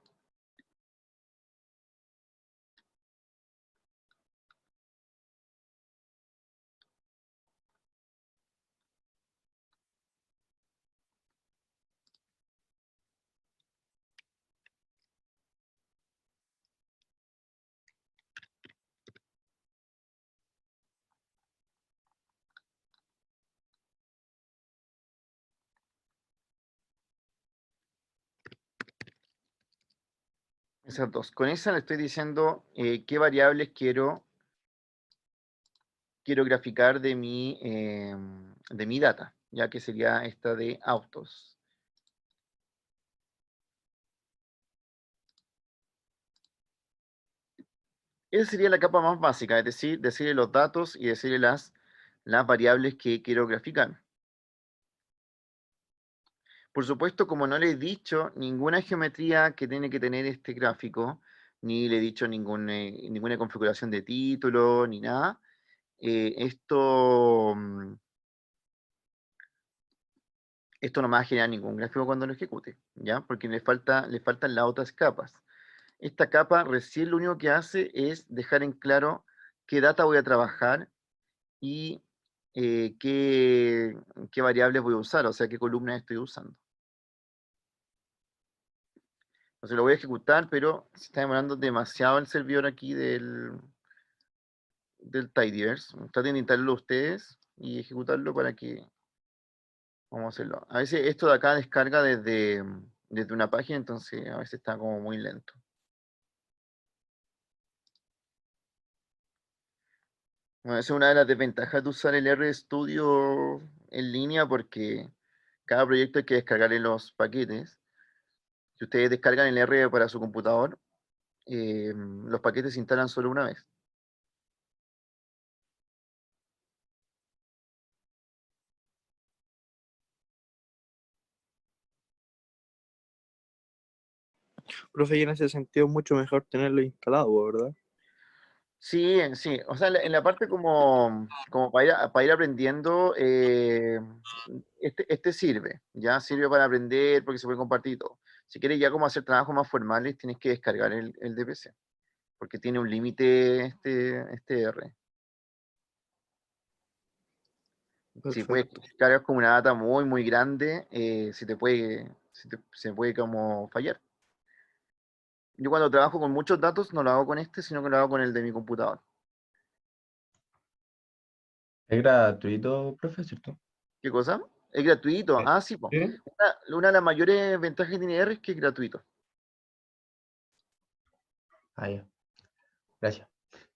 S1: Esas dos. Con esa le estoy diciendo qué variables quiero graficar de mi data, ya que sería esta de autos. Esa sería la capa más básica, es decir, decirle los datos y decirle las variables que quiero graficar. Por supuesto, como no le he dicho ninguna geometría que tiene que tener este gráfico, ni le he dicho ninguna configuración de título, ni nada. Esto no me va a generar ningún gráfico cuando lo ejecute, ¿ya? Porque le faltan las otras capas. Esta capa recién lo único que hace es dejar en claro qué data voy a trabajar y qué variables voy a usar, o sea, qué columnas estoy usando. Entonces lo voy a ejecutar, pero se está demorando demasiado el servidor aquí del Tidyverse. Traten de instalarlo ustedes y ejecutarlo para que... Vamos a hacerlo. A veces esto de acá descarga desde una página, entonces a veces está como muy lento. Bueno, esa es una de las desventajas de usar el RStudio en línea porque cada proyecto hay que descargarle los paquetes. Si ustedes descargan el R para su computador, los paquetes se instalan solo una vez.
S7: Profe, y en ese sentido es mucho mejor tenerlo instalado, ¿verdad?
S1: Sí, sí. O sea, en la parte como para ir aprendiendo, este sirve, ¿ya? Sirve para aprender porque se puede compartir y todo. Si quieres ya como hacer trabajos más formales, tienes que descargar el DPC, porque tiene un límite este R. Si puedes
S7: Perfecto.
S1: cargar como una data muy, muy grande, se puede como fallar. Yo cuando trabajo con muchos datos no lo hago con este, sino que lo hago con el de mi computador.
S8: Es gratuito, profe, ¿cierto?
S1: ¿Qué cosa? Es gratuito. Ah, sí, po.
S8: Sí.
S1: Una de las mayores ventajas que tiene R es que es gratuito.
S8: Ah, ya. Gracias.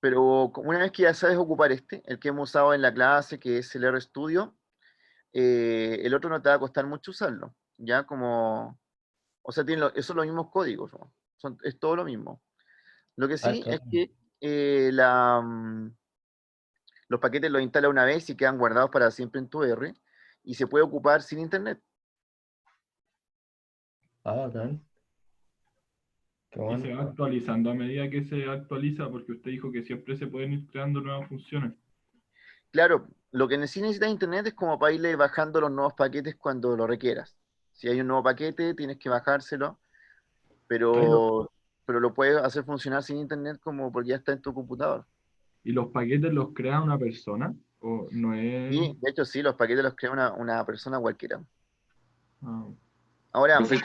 S1: Pero una vez que ya sabes ocupar el que hemos usado en la clase, que es el RStudio, el otro no te va a costar mucho usarlo. Ya como, o sea, esos son los mismos códigos, ¿no? Es todo lo mismo. Lo que
S8: Ah,
S1: sí
S8: esto.
S1: es que los paquetes los instalas una vez y quedan guardados para siempre en tu R y se puede ocupar sin internet.
S8: Ah, bacán. Qué
S3: Y se
S8: bueno.
S3: va actualizando a medida que se actualiza, porque usted dijo que siempre se pueden ir creando nuevas funciones.
S1: Claro, lo que necesitas internet es como para irle bajando los nuevos paquetes cuando lo requieras. Si hay un nuevo paquete, tienes que bajárselo,
S3: Ahí lo-
S1: pero lo puedes hacer funcionar sin internet como porque ya está en tu computador.
S3: ¿Y los paquetes los crea una persona? ¿O no es...?
S1: Y de hecho sí, los paquetes los crea una persona cualquiera.
S3: Ah,
S1: Ahora,
S2: Profe,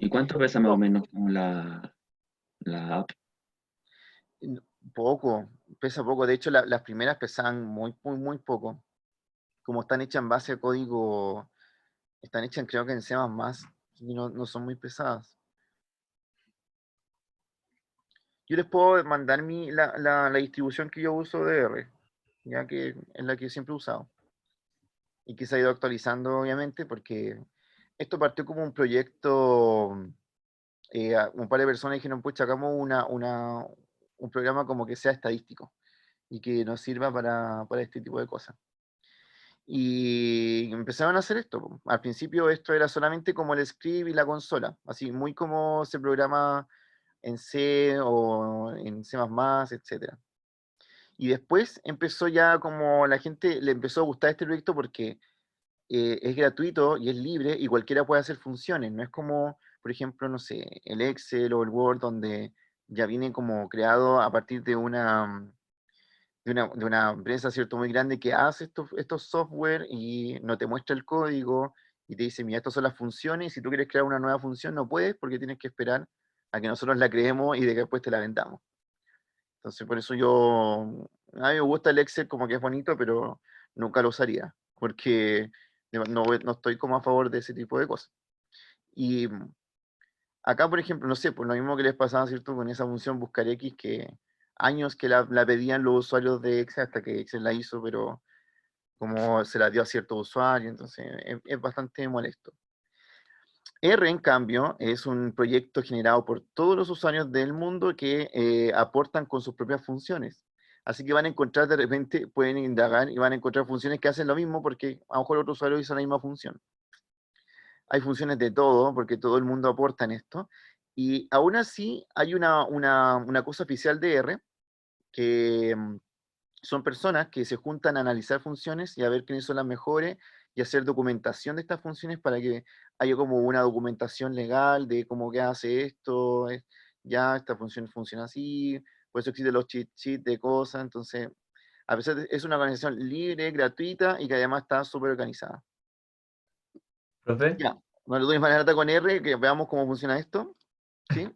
S2: ¿y cuánto pesa más o menos como la app?
S1: poco, pesa poco. De hecho, las primeras pesaban muy, muy, muy poco. Como están hechas en base a código, están hechas creo que en C++, y no son muy pesadas. Yo les puedo mandar la distribución que yo uso de R, ya que es la que siempre he usado. Y que se ha ido actualizando, obviamente, porque esto partió como un proyecto, un par de personas dijeron, pues hagamos un programa como que sea estadístico y que nos sirva para este tipo de cosas. Y empezaron a hacer esto, po. Al principio esto era solamente como el script y la consola, así muy como se programa en C o en C++, etcétera. Y después empezó ya como la gente le empezó a gustar este proyecto porque es gratuito y es libre y cualquiera puede hacer funciones. No es como, por ejemplo, no sé, el Excel o el Word donde ya viene como creado a partir de una empresa, ¿cierto? Muy grande que hace estos software y no te muestra el código y te dice, mira, estas son las funciones y si tú quieres crear una nueva función no puedes porque tienes que esperar a que nosotros la creemos y de que después te la vendamos. Entonces, por eso a mí me gusta el Excel como que es bonito, pero nunca lo usaría, porque no estoy como a favor de ese tipo de cosas. Y acá, por ejemplo, no sé, por lo mismo que les pasaba, ¿cierto? Con esa función buscar X, que años que la pedían los usuarios de Excel hasta que Excel la hizo, pero como se la dio a ciertos usuarios, entonces es bastante molesto. R, en cambio, es un proyecto generado por todos los usuarios del mundo que aportan con sus propias funciones. Así que van a encontrar, de repente, pueden indagar y van a encontrar funciones que hacen lo mismo porque a lo mejor otro usuario hizo la misma función. Hay funciones de todo, porque todo el mundo aporta en esto. Y aún así hay una cosa oficial de R, que son personas que se juntan a analizar funciones y a ver quiénes son las mejores y hacer documentación de estas funciones para que haya como una documentación legal de cómo que hace esto, ya esta función funciona así, por eso existen los cheat sheets de cosas, entonces, a pesar de es una organización libre, gratuita y que además está súper organizada.
S8: Profe,
S1: Ya, bueno, tú tienes manera con R, que veamos cómo funciona esto, ¿sí?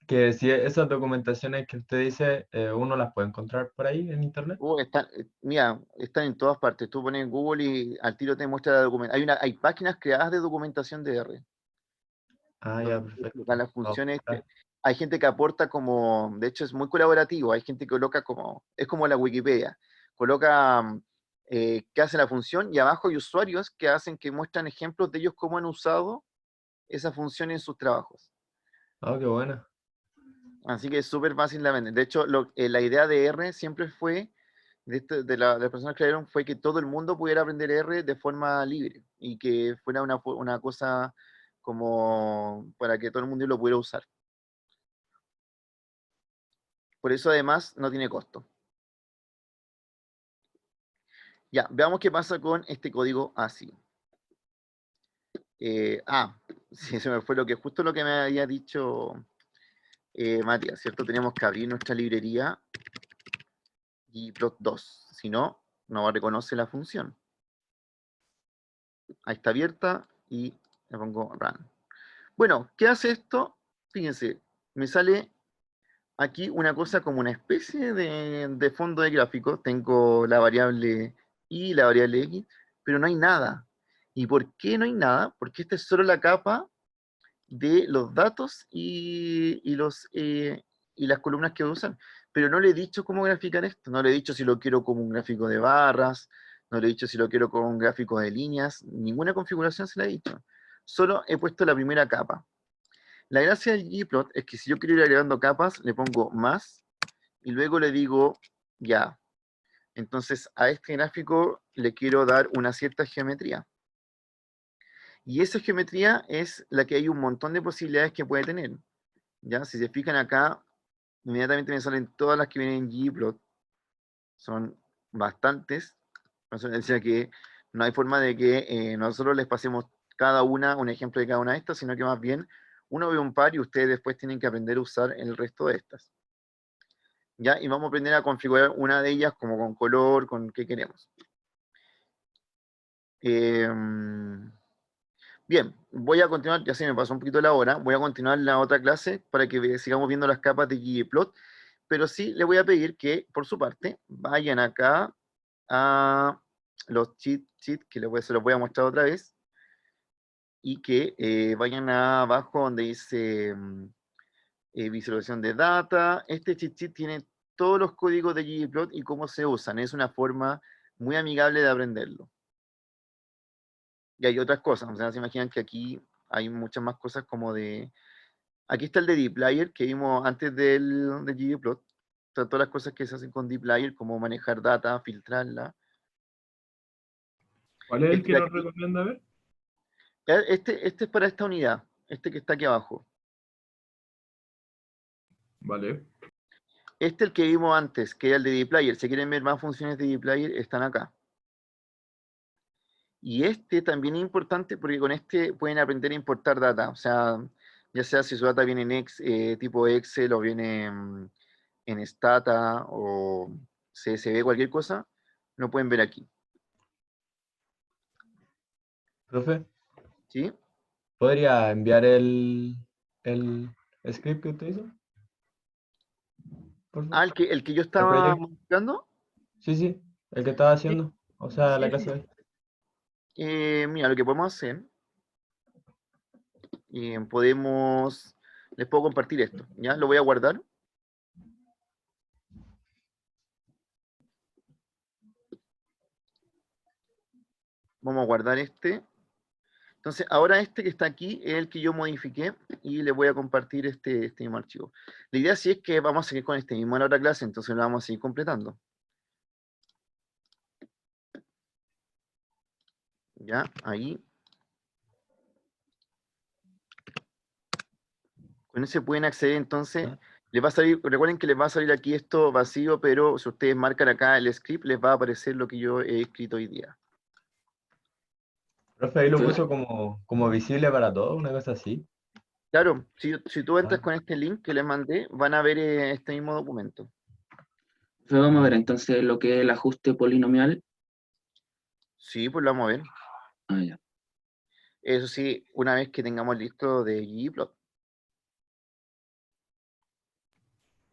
S8: que si esas documentaciones que usted dice, uno las puede encontrar por ahí en internet.
S1: Mira, están en todas partes. Tú pones en Google y al tiro te muestra la documentación. Hay páginas creadas de documentación de R,
S8: Ah, ya,
S1: donde
S8: perfecto.
S1: explican las
S8: Vamos a
S1: funciones.
S8: buscar.
S1: Hay gente que aporta como, de hecho es muy colaborativo, hay gente que coloca como, es como la Wikipedia, coloca qué hace la función y abajo hay usuarios que hacen, que muestran ejemplos de ellos cómo han usado esa función en sus trabajos.
S8: Ah, qué buena.
S1: Así que es súper fácil de vender. De hecho, la idea de R siempre fue, de las personas que crearon, fue que todo el mundo pudiera aprender R de forma libre y que fuera una cosa como para que todo el mundo lo pudiera usar. Por eso además no tiene costo. Ya, veamos qué pasa con este código así. Sí, se me fue justo lo que me había dicho Matías, ¿cierto? Tenemos que abrir nuestra librería y plot2, si no, no reconoce la función. Ahí está abierta y le pongo run. Bueno, ¿qué hace esto? Fíjense, me sale aquí una cosa como una especie de fondo de gráfico. Tengo la variable y la variable x, pero no hay nada. ¿Y por qué no hay nada? Porque esta es solo la capa de los datos y las columnas que usan. Pero no le he dicho cómo graficar esto. No le he dicho si lo quiero como un gráfico de barras, no le he dicho si lo quiero como un gráfico de líneas. Ninguna configuración se la he dicho. Solo he puesto la primera capa. La gracia del ggplot es que si yo quiero ir agregando capas, le pongo más y luego le digo ya. Entonces a este gráfico le quiero dar una cierta geometría. Y esa geometría es la que hay un montón de posibilidades que puede tener. ¿Ya? Si se fijan acá, inmediatamente me salen todas las que vienen en ggplot. Son bastantes. Por eso decía que no hay forma de que nosotros les pasemos cada una, un ejemplo de cada una de estas, sino que más bien uno ve un par y ustedes después tienen que aprender a usar el resto de estas. ¿Ya? Y vamos a aprender a configurar una de ellas como con color, con qué queremos. Bien, voy a continuar, ya se me pasó un poquito la hora, voy a continuar la otra clase para que sigamos viendo las capas de ggplot, pero sí le voy a pedir que, por su parte, vayan acá a los cheat sheets, que se los voy a mostrar otra vez, y que vayan abajo donde dice visualización de data. Este cheat sheet tiene todos los códigos de ggplot y cómo se usan. Es una forma muy amigable de aprenderlo. Y hay otras cosas, o sea, se imaginan que aquí hay muchas más cosas como de... Aquí está el de dplyr que vimos antes de ggplot. Todas las cosas que se hacen con dplyr, como manejar data, filtrarla.
S3: ¿Cuál es el
S1: Este
S3: que
S1: de
S3: nos
S1: aquí,
S3: recomienda ver?
S1: este es para esta unidad, este que está aquí abajo.
S3: Vale.
S1: Este es el que vimos antes, que era el de dplyr. Si quieren ver más funciones de dplyr, están acá. Y este también es importante porque con este pueden aprender a importar data. O sea, ya sea si su data viene en tipo Excel o viene en Stata o CSV, cualquier cosa, lo pueden ver aquí.
S8: Profe,
S1: ¿Sí?
S8: ¿podría enviar el script que usted hizo? Por favor.
S1: El que yo
S8: ¿El
S1: estaba
S8: proyecto?
S1: buscando.
S8: Sí, sí, el que estaba
S1: Sí,
S8: haciendo. O sea, la
S1: sí,
S8: clase
S1: sí.
S8: de hoy.
S1: Mira, lo que podemos hacer, les puedo compartir esto, ¿ya? Lo voy a guardar. Vamos a guardar este. Entonces, ahora este que está aquí es el que yo modifiqué y le voy a compartir este mismo archivo. La idea sí es que vamos a seguir con este mismo en la otra clase, entonces lo vamos a seguir completando. Ya, ahí. Con eso pueden acceder entonces,
S8: Ah.
S1: les va a salir, recuerden que les va a salir aquí esto vacío, pero si ustedes marcan acá el script, les va a aparecer lo que yo he escrito hoy día.
S8: Profe, ahí lo
S2: Pero-
S8: puso como visible para todos, una cosa así.
S1: Claro, si tú entras
S8: Ah.
S1: con este link que les mandé, van a ver este mismo documento.
S2: Pero vamos a ver entonces lo que es el ajuste polinomial.
S1: Sí, pues lo vamos a ver.
S2: Ah, ya.
S1: Eso sí, una vez que tengamos listo de ggplot.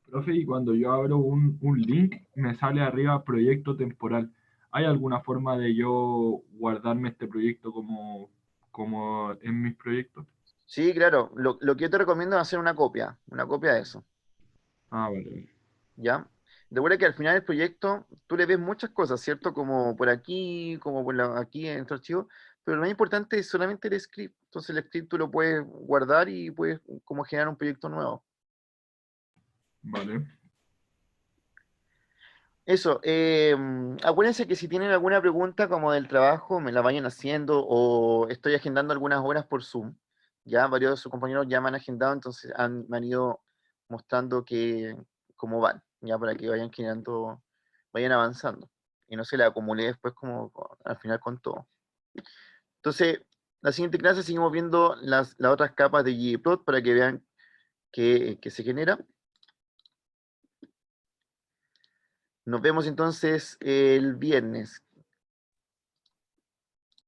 S3: Profe, y cuando yo abro un link, me sale arriba proyecto temporal. ¿Hay alguna forma de yo guardarme este proyecto como en mis proyectos?
S1: Sí, claro, lo que yo te recomiendo es hacer una copia de eso,
S3: Ah, vale, vale.
S1: ¿ya? Recuerda que al final del proyecto tú le ves muchas cosas, ¿cierto? Como por aquí, como por aquí en este archivo, pero lo más importante es solamente el script. Entonces el script tú lo puedes guardar y puedes como generar un proyecto nuevo.
S3: Vale.
S1: Eso, acuérdense que si tienen alguna pregunta como del trabajo, me la vayan haciendo o estoy agendando algunas horas por Zoom. Ya varios de sus compañeros ya me han agendado, entonces me han ido mostrando cómo van, ya para que vayan generando, vayan avanzando y no se le acumule después como al final con todo. Entonces, la siguiente clase seguimos viendo las otras capas de ggplot para que vean que se genera. Nos vemos entonces el viernes.